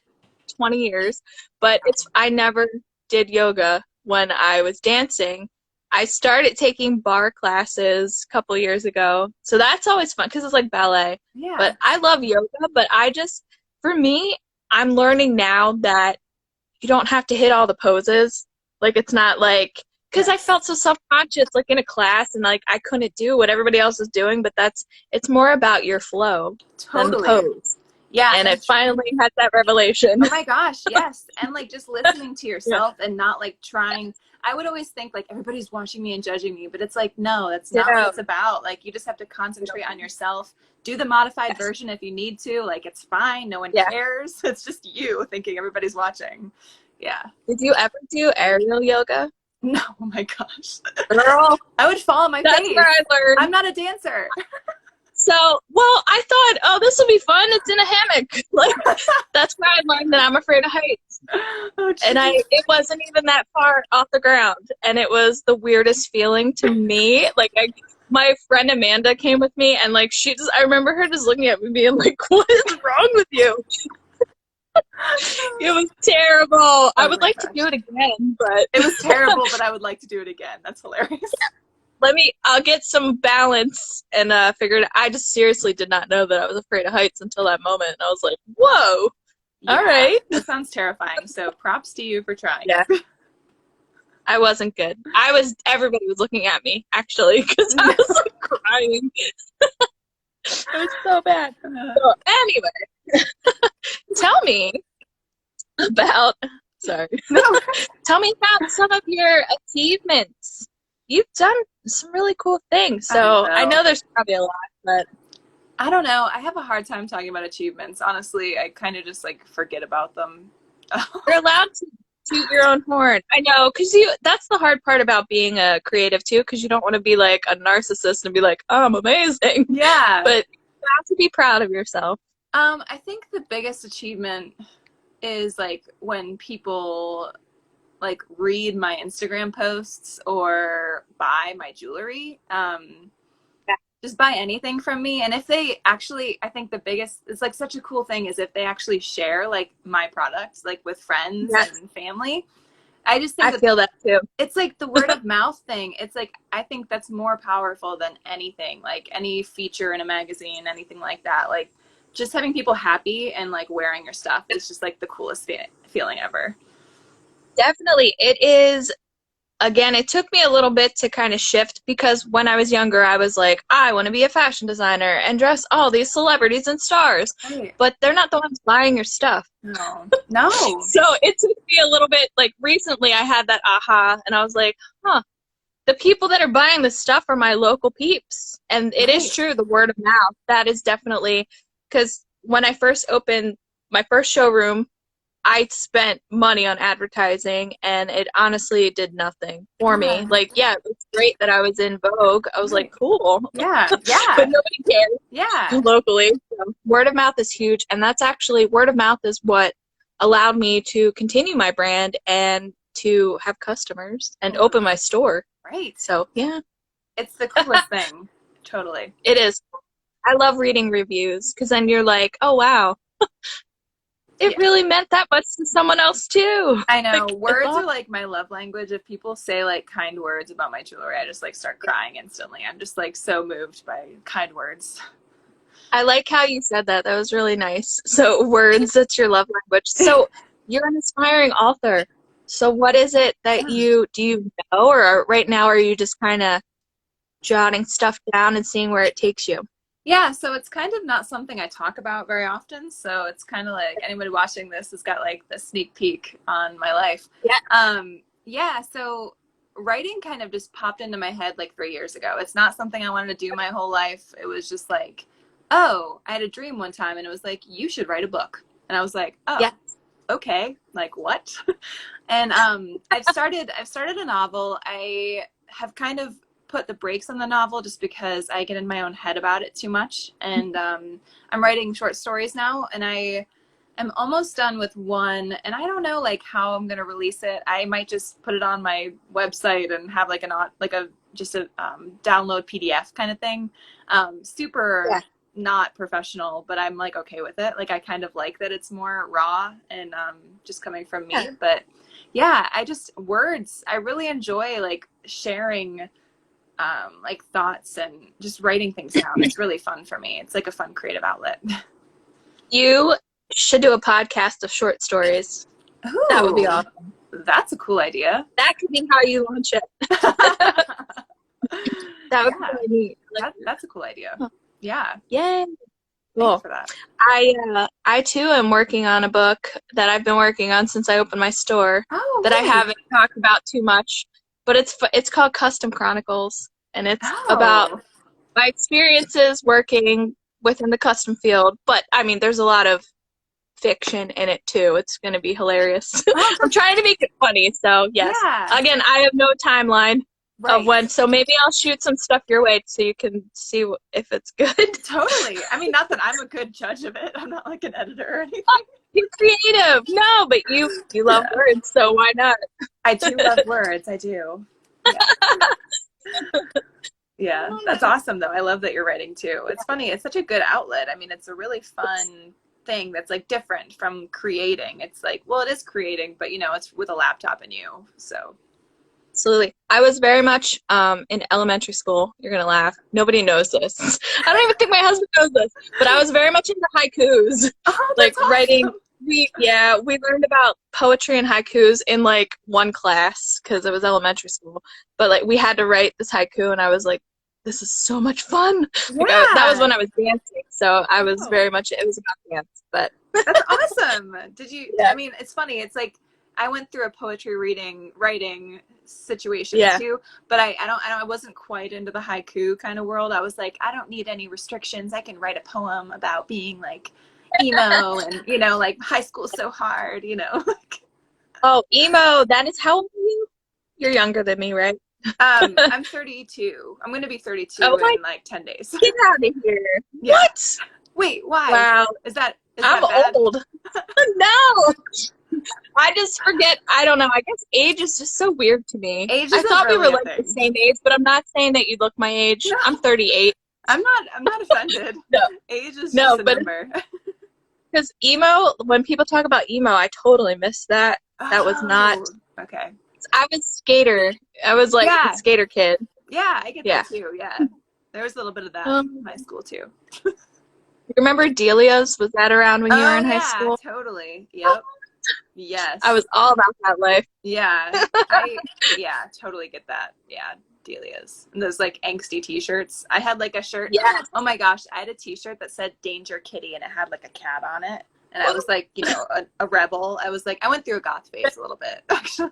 Speaker 1: 20 years. But I never did yoga when I was dancing. I started taking bar classes a couple years ago. So that's always fun because it's like ballet.
Speaker 2: Yeah.
Speaker 1: But I love yoga, but for me, I'm learning now that you don't have to hit all the poses. Like it's not like because I
Speaker 2: Yes.
Speaker 1: felt so self-conscious like in a class and like I couldn't do what everybody else was doing, but it's more about your flow than the
Speaker 2: Totally.
Speaker 1: pose.
Speaker 2: Yeah,
Speaker 1: And I
Speaker 2: and
Speaker 1: finally had that revelation.
Speaker 2: oh my gosh, yes. And like just listening to
Speaker 1: Yeah.
Speaker 2: yourself and not like trying. I would always think like everybody's watching me and judging me, but it's like, no, that's not what
Speaker 1: Ditto.
Speaker 2: it's about. Like you just have to concentrate on yourself. Do the modified version if you need to. Like it's fine. No one
Speaker 1: Yeah.
Speaker 2: cares. It's just you thinking everybody's watching. Yeah.
Speaker 1: Did you ever do aerial yoga?
Speaker 2: No, oh my gosh.
Speaker 1: Girl,
Speaker 2: I would fall on my
Speaker 1: that's where
Speaker 2: face.
Speaker 1: I
Speaker 2: I'm
Speaker 1: learned.
Speaker 2: not a dancer.
Speaker 1: So, well, I thought, oh, this will be fun. It's in a hammock. Like, that's where I learned that I'm afraid of heights.
Speaker 2: Oh,
Speaker 1: And
Speaker 2: geez.
Speaker 1: it wasn't even that far off the ground. And it was the weirdest feeling to me. Like, my friend Amanda came with me, and like, I remember her just looking at me being like, what is wrong with you? It was terrible. I
Speaker 2: Oh
Speaker 1: would
Speaker 2: my
Speaker 1: like to
Speaker 2: gosh.
Speaker 1: do it again, but
Speaker 2: It was terrible, but I would like to do it again. That's hilarious.
Speaker 1: I'll get some balance and figure it out. I just seriously did not know that I was afraid of heights until that moment. And I was like, whoa, all
Speaker 2: Yeah,
Speaker 1: right.
Speaker 2: that sounds terrifying. So props to you for trying.
Speaker 1: Yeah, I wasn't good. Everybody was looking at me, actually, because I
Speaker 2: No.
Speaker 1: was like crying. It was so bad. So, anyway, tell me about, sorry,
Speaker 2: No.
Speaker 1: tell me about some of your achievements. You've done some really cool things.
Speaker 2: I
Speaker 1: So I
Speaker 2: know.
Speaker 1: know there's probably a lot, but
Speaker 2: I don't know. I have a hard time talking about achievements. Honestly, I kind of just like forget about them.
Speaker 1: you're allowed to toot your own horn. I know, because that's the hard part about being a creative too, because you don't want to be like a narcissist and be like, oh, I'm amazing.
Speaker 2: Yeah.
Speaker 1: But you have to be proud of yourself.
Speaker 2: I think the biggest achievement is like when people like read my Instagram posts or buy my jewelry.
Speaker 1: Yeah.
Speaker 2: Just buy anything from me. And if they actually, I think the biggest, it's like such a cool thing is if they actually share like my products, like with friends
Speaker 1: Yes,
Speaker 2: and family. I just think
Speaker 1: I
Speaker 2: that
Speaker 1: feel that too.
Speaker 2: it's like the word of mouth thing. It's like, I think that's more powerful than anything, like any feature in a magazine, anything like that. Like just having people happy and like wearing your stuff is just like the coolest feeling ever.
Speaker 1: Definitely. It is. Again, it took me a little bit to kind of shift because when I was younger, I was like, I want to be a fashion designer and dress all these celebrities and stars.
Speaker 2: Right.
Speaker 1: But they're not the ones buying your stuff.
Speaker 2: No. No.
Speaker 1: So it took me a little bit, like recently I had that aha and I was like, huh, the people that are buying this stuff are my local peeps. And it is
Speaker 2: Right.
Speaker 1: true, the word of mouth. That is definitely, because when I first opened my first showroom, I spent money on advertising and it honestly did nothing for
Speaker 2: Yeah.
Speaker 1: me. Like, yeah, it was great that I was in Vogue. I was like,
Speaker 2: Right.
Speaker 1: cool.
Speaker 2: Yeah.
Speaker 1: But
Speaker 2: Yeah.
Speaker 1: nobody cares
Speaker 2: Yeah.
Speaker 1: locally. So word of mouth is huge. And that's actually, word of mouth is what allowed me to continue my brand and to have customers and open my store.
Speaker 2: Right.
Speaker 1: So, yeah,
Speaker 2: It's the coolest thing. Totally.
Speaker 1: it is. I love reading reviews because then you're like, oh, wow, it
Speaker 2: Yeah.
Speaker 1: really meant that much to someone else too.
Speaker 2: I know.
Speaker 1: Like, it's
Speaker 2: Words are
Speaker 1: awesome.
Speaker 2: like my love language. If people say like kind words about my jewelry, I just like start crying instantly. I'm just like so moved by kind words.
Speaker 1: I like how you said that. That was really nice. So, words, that's your love language. So, you're an aspiring author. So, what is it that
Speaker 2: Yeah.
Speaker 1: do you know, or right now are you just kind of jotting stuff down and seeing where it takes you?
Speaker 2: Yeah, so it's kind of not something I talk about very often. So it's kind of like anybody watching this has got like the sneak peek on my life.
Speaker 1: Yeah.
Speaker 2: Yeah, so writing kind of just popped into my head like 3 years ago. It's not something I wanted to do my whole life. It was just like, oh, I had a dream one time and it was like, you should write a book. And I was like,
Speaker 1: Yeah.
Speaker 2: oh, okay, like what? And I've started a novel. I have kind of put the brakes on the novel just because I get in my own head about it too much. And I'm writing short stories now, and I'm almost done with one, and I don't know like how I'm gonna release it. I might just put it on my website and have like a just a download PDF kind of thing. Super
Speaker 1: Yeah.
Speaker 2: not professional, but I'm like okay with it. Like I kind of like that it's more raw and just coming from
Speaker 1: Yeah.
Speaker 2: me. But yeah, I just words. I really enjoy like sharing like thoughts and just writing things down. It's really fun for me. It's like a fun creative outlet.
Speaker 1: You should do a podcast of short stories. That would be
Speaker 2: Ooh,
Speaker 1: awesome.
Speaker 2: that's a cool idea.
Speaker 1: That could be how you launch it. That would be
Speaker 2: Yeah,
Speaker 1: really neat.
Speaker 2: that's a cool idea.
Speaker 1: Huh.
Speaker 2: Yeah,
Speaker 1: Yay.
Speaker 2: thanks
Speaker 1: Cool.
Speaker 2: for that.
Speaker 1: I too am working on a book that I've been working on since I opened my store
Speaker 2: Oh,
Speaker 1: that I
Speaker 2: really?
Speaker 1: haven't talked about too much, but it's called Custom Chronicles, and it's about
Speaker 2: Oh,
Speaker 1: my experiences working within the custom field. But I mean, there's a lot of fiction in it too. It's going to be hilarious.
Speaker 2: oh,
Speaker 1: I'm trying to make it funny, so yes.
Speaker 2: yeah,
Speaker 1: Again, I have no timeline of
Speaker 2: right.
Speaker 1: when, so maybe I'll shoot some stuff your way so you can see if it's good.
Speaker 2: Totally. I mean, not that I'm a good judge of it. I'm not like an editor or anything.
Speaker 1: You're creative. No, but you love
Speaker 2: Yeah,
Speaker 1: words, so why not?
Speaker 2: I do love words. I do. Yeah. Yeah, that's awesome though. I love that you're writing too. It's funny. It's such a good outlet. I mean, it's a really fun thing that's like different from creating. It's like, well, it is creating, but you know, it's with a laptop and you. So,
Speaker 1: Absolutely. I was very much in elementary school. You're gonna laugh. Nobody knows this. I don't even think my husband knows this, but I was very much into haikus,
Speaker 2: oh,
Speaker 1: like
Speaker 2: that's
Speaker 1: writing.
Speaker 2: awesome.
Speaker 1: We learned about poetry and haikus in like one class because it was elementary school. But like we had to write this haiku, and I was like, this is so much fun. That was
Speaker 2: Yeah.
Speaker 1: when I was dancing, so I was
Speaker 2: Oh,
Speaker 1: very much, it was about dance. But
Speaker 2: that's awesome. Did you,
Speaker 1: yeah,
Speaker 2: I mean, it's funny. It's like I went through a poetry reading, writing situation
Speaker 1: yeah.
Speaker 2: too, but I wasn't quite into the haiku kind of world. I was like, I don't need any restrictions. I can write a poem about being like emo and, you know, like high school's so hard, you know.
Speaker 1: Oh, emo. That is, how old are you? You're younger than me, right?
Speaker 2: I'm 32. I'm going to be 32
Speaker 1: Oh my,
Speaker 2: in like 10 days.
Speaker 1: get out of here.
Speaker 2: Yeah.
Speaker 1: What?
Speaker 2: Wait, why?
Speaker 1: Wow.
Speaker 2: Is
Speaker 1: I'm
Speaker 2: that bad?
Speaker 1: old. No. I just forget. I don't know. I guess age is just so weird to me.
Speaker 2: Age
Speaker 1: I
Speaker 2: isn't
Speaker 1: thought we were
Speaker 2: really a
Speaker 1: like the
Speaker 2: thing.
Speaker 1: same age, but I'm not saying that you look my age.
Speaker 2: No,
Speaker 1: I'm 38.
Speaker 2: I'm not offended.
Speaker 1: No,
Speaker 2: Age is just
Speaker 1: no,
Speaker 2: a
Speaker 1: but
Speaker 2: number.
Speaker 1: because emo, when people talk about emo, I totally miss that. That was not,
Speaker 2: Oh, okay.
Speaker 1: I was skater. I was like the
Speaker 2: Yeah,
Speaker 1: skater kid.
Speaker 2: yeah, I get
Speaker 1: Yeah.
Speaker 2: that too. Yeah. There was a little bit of that in
Speaker 1: Um,
Speaker 2: high school too.
Speaker 1: you remember Delia's? Was that around when you were
Speaker 2: Oh
Speaker 1: in high
Speaker 2: yeah,
Speaker 1: school?
Speaker 2: totally. Yep.
Speaker 1: I
Speaker 2: Yes.
Speaker 1: was all about that life.
Speaker 2: Yeah. Yeah, totally get that. Yeah, Delia's. And those like angsty t-shirts. I had like a shirt.
Speaker 1: Yes.
Speaker 2: Oh my gosh, I had a t-shirt that said Danger Kitty and it had like a cat on it. And I was like, you know, a rebel. I was like, I went through a goth phase a little bit, actually.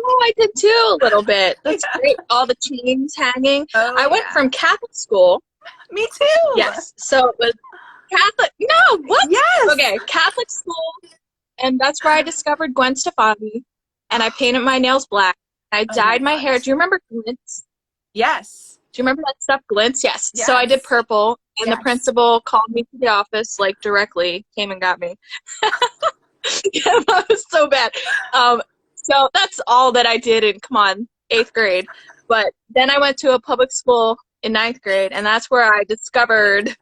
Speaker 1: Oh, I did too, a little bit. That's
Speaker 2: Yeah.
Speaker 1: great. All the chains hanging.
Speaker 2: Oh
Speaker 1: I went
Speaker 2: yeah.
Speaker 1: from Catholic school.
Speaker 2: Me too.
Speaker 1: Yes. So it was Catholic. No, what?
Speaker 2: Yes.
Speaker 1: Okay, Catholic school. And that's where I discovered Gwen Stefani. And I painted my nails black. I
Speaker 2: Oh my
Speaker 1: dyed my hair.
Speaker 2: gosh.
Speaker 1: Do you remember glints?
Speaker 2: Yes.
Speaker 1: Do you remember that stuff, glints? Yes. So I did
Speaker 2: Yes.
Speaker 1: purple, and the
Speaker 2: Yes.
Speaker 1: principal called me to the office, like directly, came and got me. Yeah, that was so bad. So that's all that I did in, come on, 8th grade. But then I went to a public school in 9th grade, and that's where I discovered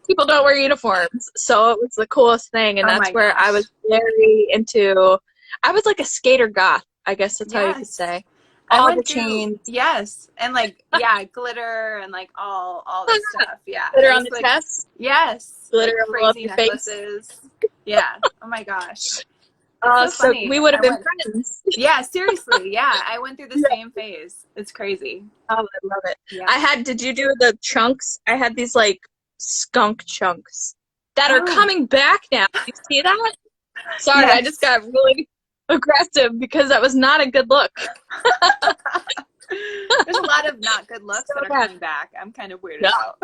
Speaker 1: people don't wear uniforms. So it was the coolest thing, and
Speaker 2: Oh
Speaker 1: that's
Speaker 2: my
Speaker 1: where I
Speaker 2: gosh.
Speaker 1: was very into, I was like a skater goth, I guess that's how you could
Speaker 2: Yes.
Speaker 1: say.
Speaker 2: I
Speaker 1: All the
Speaker 2: went through,
Speaker 1: chains,
Speaker 2: yes, and like yeah, glitter and like all this stuff. Yeah,
Speaker 1: glitter
Speaker 2: it
Speaker 1: on
Speaker 2: was
Speaker 1: the
Speaker 2: like
Speaker 1: chest,
Speaker 2: yes, like
Speaker 1: glitter all up
Speaker 2: crazy
Speaker 1: your face.
Speaker 2: necklaces. Yeah. Oh my gosh, it's so
Speaker 1: So
Speaker 2: funny.
Speaker 1: we would have
Speaker 2: I
Speaker 1: been
Speaker 2: went.
Speaker 1: friends.
Speaker 2: Yeah, seriously. Yeah, I went through the
Speaker 1: Yeah.
Speaker 2: same phase. It's crazy.
Speaker 1: Oh, I love it.
Speaker 2: Yeah.
Speaker 1: Did you do the chunks? I had these like skunk chunks that are
Speaker 2: Oh
Speaker 1: coming back now. You see that? Sorry, I just
Speaker 2: yes.
Speaker 1: got really. aggressive because that was not a good look.
Speaker 2: There's a lot of not good looks
Speaker 1: So
Speaker 2: that are
Speaker 1: bad.
Speaker 2: coming back. I'm kind of weirded
Speaker 1: No.
Speaker 2: out.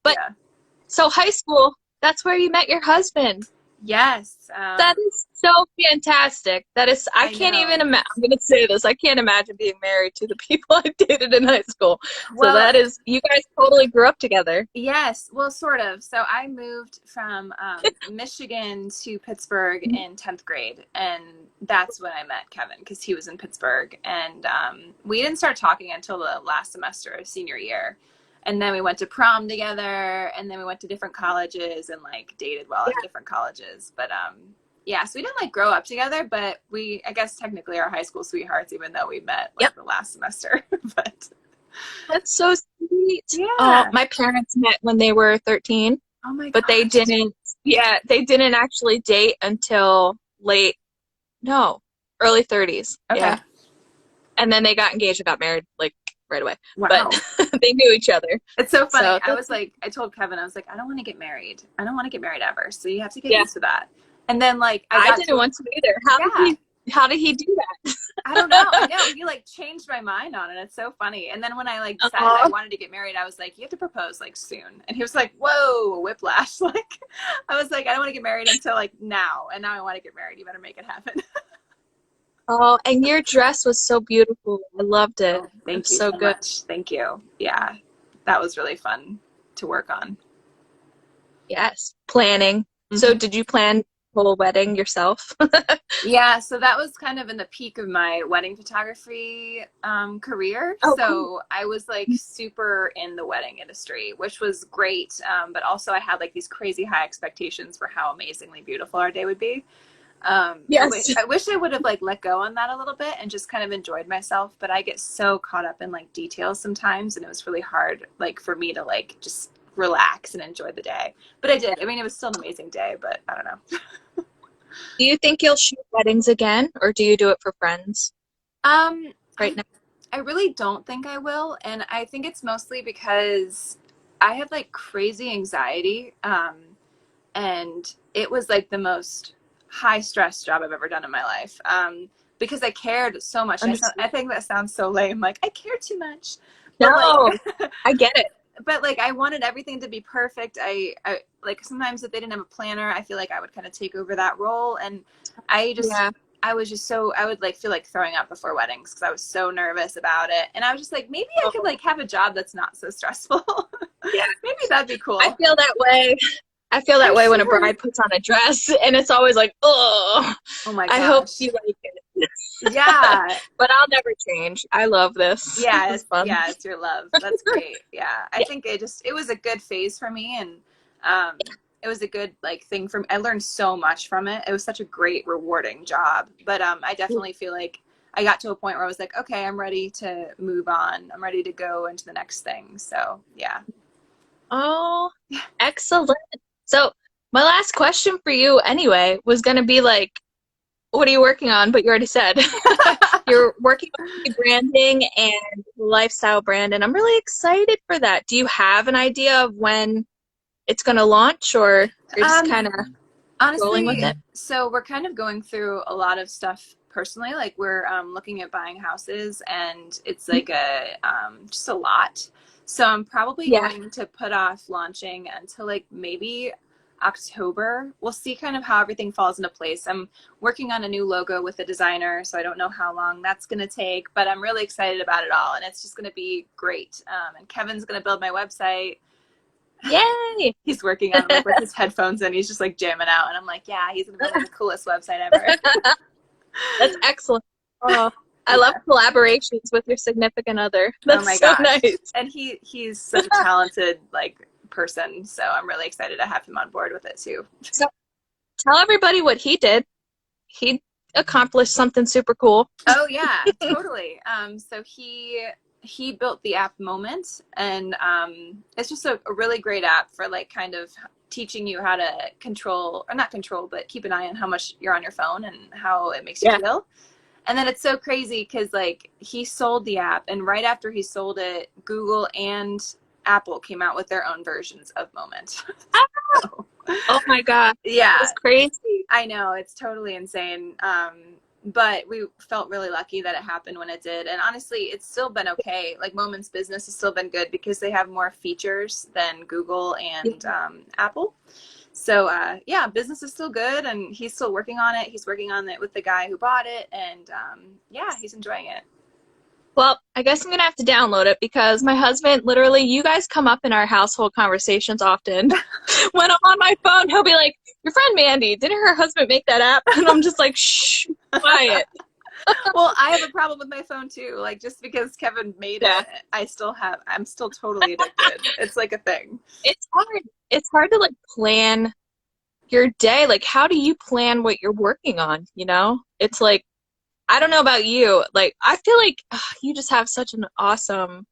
Speaker 1: But
Speaker 2: Yeah.
Speaker 1: so high school, that's where you met your husband.
Speaker 2: Yes.
Speaker 1: That is so fantastic. That is, I
Speaker 2: I
Speaker 1: can't
Speaker 2: know.
Speaker 1: even imagine. I'm going to say this. I can't imagine being married to the people I dated in high school. So
Speaker 2: Well,
Speaker 1: that is, you guys totally grew up together.
Speaker 2: yes, well, sort of. So I moved from Michigan to Pittsburgh in 10th grade, and that's when I met Kevin because he was in Pittsburgh. And we didn't start talking until the last semester of senior year. And then we went to prom together, and then we went to different colleges and like dated well
Speaker 1: Yeah.
Speaker 2: at different colleges. But yeah, so we didn't like grow up together, but we, I guess, technically are high school sweethearts, even though we met like
Speaker 1: Yep.
Speaker 2: the last semester. But
Speaker 1: That's so sweet.
Speaker 2: yeah.
Speaker 1: My parents met when they were 13,
Speaker 2: Oh my
Speaker 1: but they
Speaker 2: gosh.
Speaker 1: didn't, yeah, they didn't actually date until early 30s.
Speaker 2: Okay.
Speaker 1: Yeah. And then they got engaged and got married like right away.
Speaker 2: Wow.
Speaker 1: But they knew each other.
Speaker 2: It's so funny.
Speaker 1: So
Speaker 2: I was like, I told Kevin, I was like, I don't want to get married. I don't want to get married ever. So you have to get
Speaker 1: Yeah.
Speaker 2: used to that. And then like
Speaker 1: I didn't want to either. How did he do that?
Speaker 2: I don't know. I know. He like changed my mind on it. It's so funny. And then when I like decided I wanted to get married, I was like, you have to propose like soon. And he was like, whoa, whiplash. Like, I was like, I don't want to get married until like now. And now I want to get married. You better make it happen.
Speaker 1: Oh, and your dress was so beautiful. I loved it.
Speaker 2: Oh, thank
Speaker 1: It's
Speaker 2: you
Speaker 1: so
Speaker 2: so
Speaker 1: good.
Speaker 2: much. Thank you. Yeah. That was really fun to work on.
Speaker 1: Yes. Planning. So did you plan the whole wedding yourself?
Speaker 2: Yeah, so that was kind of in the peak of my wedding photography career.
Speaker 1: Oh,
Speaker 2: so
Speaker 1: cool.
Speaker 2: I was like super in the wedding industry, which was great. But also I had like these crazy high expectations for how amazingly beautiful our day would be.
Speaker 1: Yes.
Speaker 2: I wish I would have like let go on that a little bit and just kind of enjoyed myself, but I get so caught up in like details sometimes, and it was really hard like for me to like just relax and enjoy the day. But I did. I mean, it was still an amazing day, but I don't know.
Speaker 1: Do you think you'll shoot weddings again, or do you do it for friends right now?
Speaker 2: I really don't think I will, and I think it's mostly because I have like crazy anxiety, and it was like the most high stress job I've ever done in my life, because I cared so much. I think that sounds so lame, like I care too much. But
Speaker 1: No,
Speaker 2: like,
Speaker 1: I get it.
Speaker 2: but like I wanted everything to be perfect. I like sometimes if they didn't have a planner, I feel like I would kind of take over that role, and I just I was just so I would like feel like throwing up before weddings because I was so nervous about it, and I was just like, maybe I could like have a job that's not so stressful.
Speaker 1: Yeah,
Speaker 2: maybe that'd be cool.
Speaker 1: I feel that way. I feel that way when a bride puts on a dress, and it's always like, oh
Speaker 2: my gosh.
Speaker 1: I hope you like it.
Speaker 2: Yeah.
Speaker 1: But I'll never change. I love this.
Speaker 2: Yeah,
Speaker 1: This is fun.
Speaker 2: yeah, it's your love. That's great. Yeah. I think it was a good phase for me, and it was a good like thing for me. I learned so much from it. It was such a great, rewarding job. But I definitely feel like I got to a point where I was like, okay, I'm ready to move on. I'm ready to go into the next thing. So yeah.
Speaker 1: Oh, excellent. So my last question for you anyway was going to be like, what are you working on? But you already said you're working on the branding and lifestyle brand, and I'm really excited for that. Do you have an idea of when it's going to launch, or you're just kind of rolling with it?
Speaker 2: So we're kind of going through a lot of stuff personally. Like we're looking at buying houses, and it's like just a lot. So I'm probably going to put off launching until like maybe October. We'll see kind of how everything falls into place. I'm working on a new logo with a designer, so I don't know how long that's going to take, but I'm really excited about it all, and it's just going to be great. And Kevin's going to build my website.
Speaker 1: Yay!
Speaker 2: He's working on it like, with his headphones, and he's just like jamming out, and I'm like, yeah, he's going to build the coolest website ever.
Speaker 1: That's excellent. Oh, I love collaborations with your significant other. That's
Speaker 2: oh my
Speaker 1: so
Speaker 2: gosh.
Speaker 1: nice.
Speaker 2: And he's such a talented like person, so I'm really excited to have him on board with it too.
Speaker 1: So tell everybody what he did. He accomplished something super cool.
Speaker 2: Oh yeah, totally. So he built the app Moment, and it's just a really great app for like kind of teaching you how to control, or not control, but keep an eye on how much you're on your phone and how it makes you feel. And then it's so crazy because like he sold the app, and right after he sold it, Google and Apple came out with their own versions of Moment. So,
Speaker 1: Oh my God. It
Speaker 2: Yeah,
Speaker 1: was crazy.
Speaker 2: I know, it's totally insane. But we felt really lucky that it happened when it did. And honestly, it's still been okay. Like Moment's business has still been good because they have more features than Google and Apple. So yeah, business is still good, and he's still working on it. He's working on it with the guy who bought it, and yeah, he's enjoying it.
Speaker 1: Well, I guess I'm gonna have to download it because my husband, literally, you guys come up in our household conversations often. When I'm on my phone, he'll be like, "Your friend Mandy, didn't her husband make that app?" And I'm just like, "Shh, quiet."
Speaker 2: Well, I have a problem with my phone too. Like just because Kevin made
Speaker 1: Yeah,
Speaker 2: it, I'm still totally addicted. It's like a thing.
Speaker 1: it's hard. It's hard to like plan your day. Like, how do you plan what you're working on? You know, it's like I don't know about you. Like, I feel like you just have such an awesome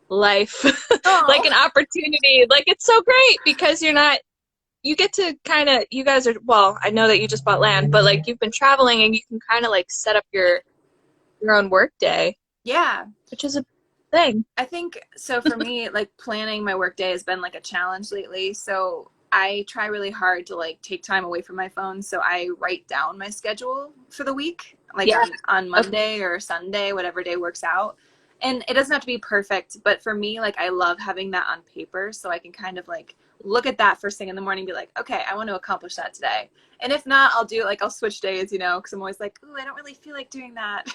Speaker 1: life, like
Speaker 2: Oh,
Speaker 1: an opportunity. Like, it's so great because you get to kind of, you guys are, well, I know that you just bought land, but like you've been traveling and you can kind of like set up your own work day,
Speaker 2: yeah.
Speaker 1: which is a thing.
Speaker 2: I think so for me, like planning my workday has been like a challenge lately. So I try really hard to like take time away from my phone. So I write down my schedule for the week, like
Speaker 1: Yeah.
Speaker 2: on
Speaker 1: Okay.
Speaker 2: Monday or Sunday, whatever day works out. And it doesn't have to be perfect, but for me, like I love having that on paper so I can kind of like look at that first thing in the morning and be like, okay, I want to accomplish that today. And if not, I'll do it like I'll switch days, you know, because I'm always like, ooh, I don't really feel like doing that.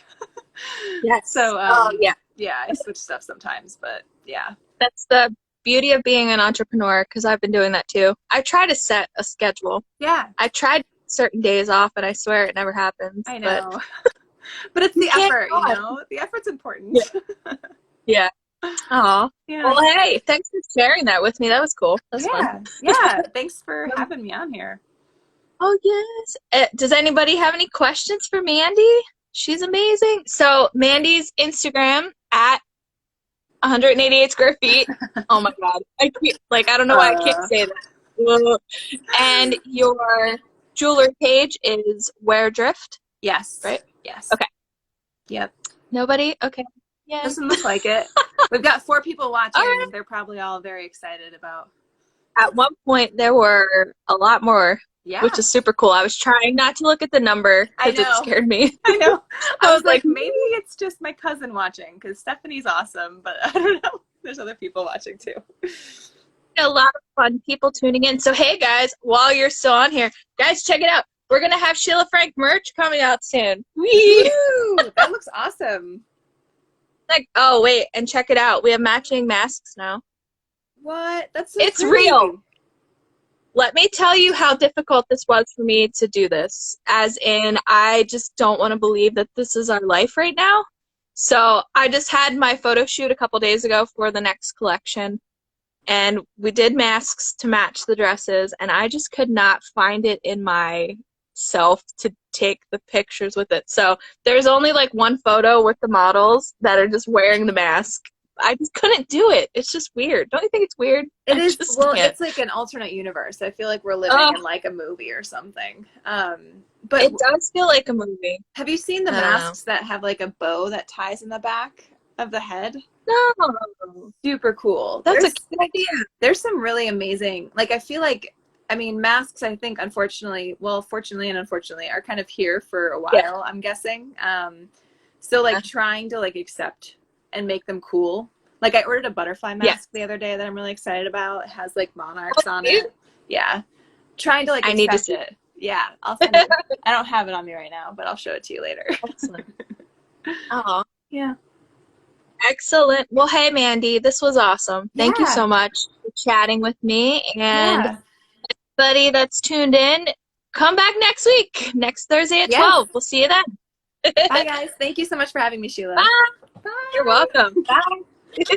Speaker 1: Yes.
Speaker 2: So
Speaker 1: Oh, yeah.
Speaker 2: yeah, I switch stuff sometimes, but yeah.
Speaker 1: That's the beauty of being an entrepreneur because I've been doing that too. I try to set a schedule.
Speaker 2: Yeah,
Speaker 1: I tried certain days off, and I swear it never happens.
Speaker 2: I
Speaker 1: But
Speaker 2: know. But it's
Speaker 1: you
Speaker 2: the
Speaker 1: can't
Speaker 2: effort,
Speaker 1: go
Speaker 2: you
Speaker 1: on.
Speaker 2: know? The effort's important.
Speaker 1: Yeah. Yeah. Aw.
Speaker 2: Yeah.
Speaker 1: Well, hey, thanks for sharing that with me. That was cool. That was fun.
Speaker 2: Yeah. Yeah. Thanks for having me on here.
Speaker 1: Oh, yes. Does anybody have any questions for Mandy? She's amazing. So, Mandy's Instagram at 188 square feet. Oh my God. I don't know why I can't
Speaker 2: Uh,
Speaker 1: say that. Whoa. And your jeweler page is Wear Drift,
Speaker 2: yes.
Speaker 1: right?
Speaker 2: Yes.
Speaker 1: Okay.
Speaker 2: Yep.
Speaker 1: Nobody? Okay. Yay.
Speaker 2: Doesn't look like it. We've got 4 people
Speaker 1: All right.
Speaker 2: watching. They're probably all very excited about.
Speaker 1: At one point, there were a lot more, which
Speaker 2: Yeah.
Speaker 1: is super cool. I was trying not to look at the number
Speaker 2: I
Speaker 1: because it
Speaker 2: know.
Speaker 1: scared me.
Speaker 2: I know. I
Speaker 1: I
Speaker 2: was
Speaker 1: was
Speaker 2: like,
Speaker 1: like,
Speaker 2: maybe it's just my cousin watching because Stephanie's awesome, but I don't know. There's other people watching too.
Speaker 1: a lot of fun people tuning in. So, hey guys, while you're still on here, guys, check it out. We're going to have Sheila Frank merch coming out soon. Whee!
Speaker 2: Woo! That looks awesome.
Speaker 1: Like, oh, wait, and check it out. We have matching masks now.
Speaker 2: What? That's so
Speaker 1: It's
Speaker 2: pretty.
Speaker 1: real. Let me tell you how difficult this was for me to do this. As in, I just don't want to believe that this is our life right now. So I just had my photo shoot a couple days ago for the next collection. And we did masks to match the dresses. And I just could not find it in myself to take the pictures with it. So there's only like one photo with the models that are just wearing the mask. I just couldn't do it. It's just weird. Don't you think it's weird?
Speaker 2: It
Speaker 1: I
Speaker 2: is,
Speaker 1: just
Speaker 2: well,
Speaker 1: can't.
Speaker 2: it's like an alternate universe. I feel like we're living
Speaker 1: Oh,
Speaker 2: in like a movie or something. But
Speaker 1: it does feel like a movie.
Speaker 2: have you seen the
Speaker 1: I don't know.
Speaker 2: masks that have like a bow that ties in the back of the head?
Speaker 1: No,
Speaker 2: Super cool.
Speaker 1: that's a good idea.
Speaker 2: There's some really amazing, like I feel like, I mean, masks, I think, unfortunately, well, fortunately and unfortunately, are kind of here for a
Speaker 1: Yeah.
Speaker 2: while, I'm guessing. So like trying to like accept and make them cool. Like I ordered a butterfly
Speaker 1: Yeah.
Speaker 2: mask the other day that I'm really excited about. It has like monarchs on
Speaker 1: Cute.
Speaker 2: it. Yeah. Trying to like
Speaker 1: I need to
Speaker 2: accept
Speaker 1: see
Speaker 2: it. Yeah. I'll send it. I don't have it on me right now, but I'll show it to you later.
Speaker 1: Excellent. Oh,
Speaker 2: Yeah.
Speaker 1: excellent. Well, hey, Mandy, this was awesome. Thank you
Speaker 2: Yeah.
Speaker 1: so much for chatting with me. And
Speaker 2: Yeah.
Speaker 1: everybody that's tuned in, come back next week, next Thursday at
Speaker 2: Yes.
Speaker 1: 12. We'll see you then.
Speaker 2: Bye guys. Thank you so much for having me, Sheila.
Speaker 1: Bye. You're
Speaker 2: Bye.
Speaker 1: welcome. Bye.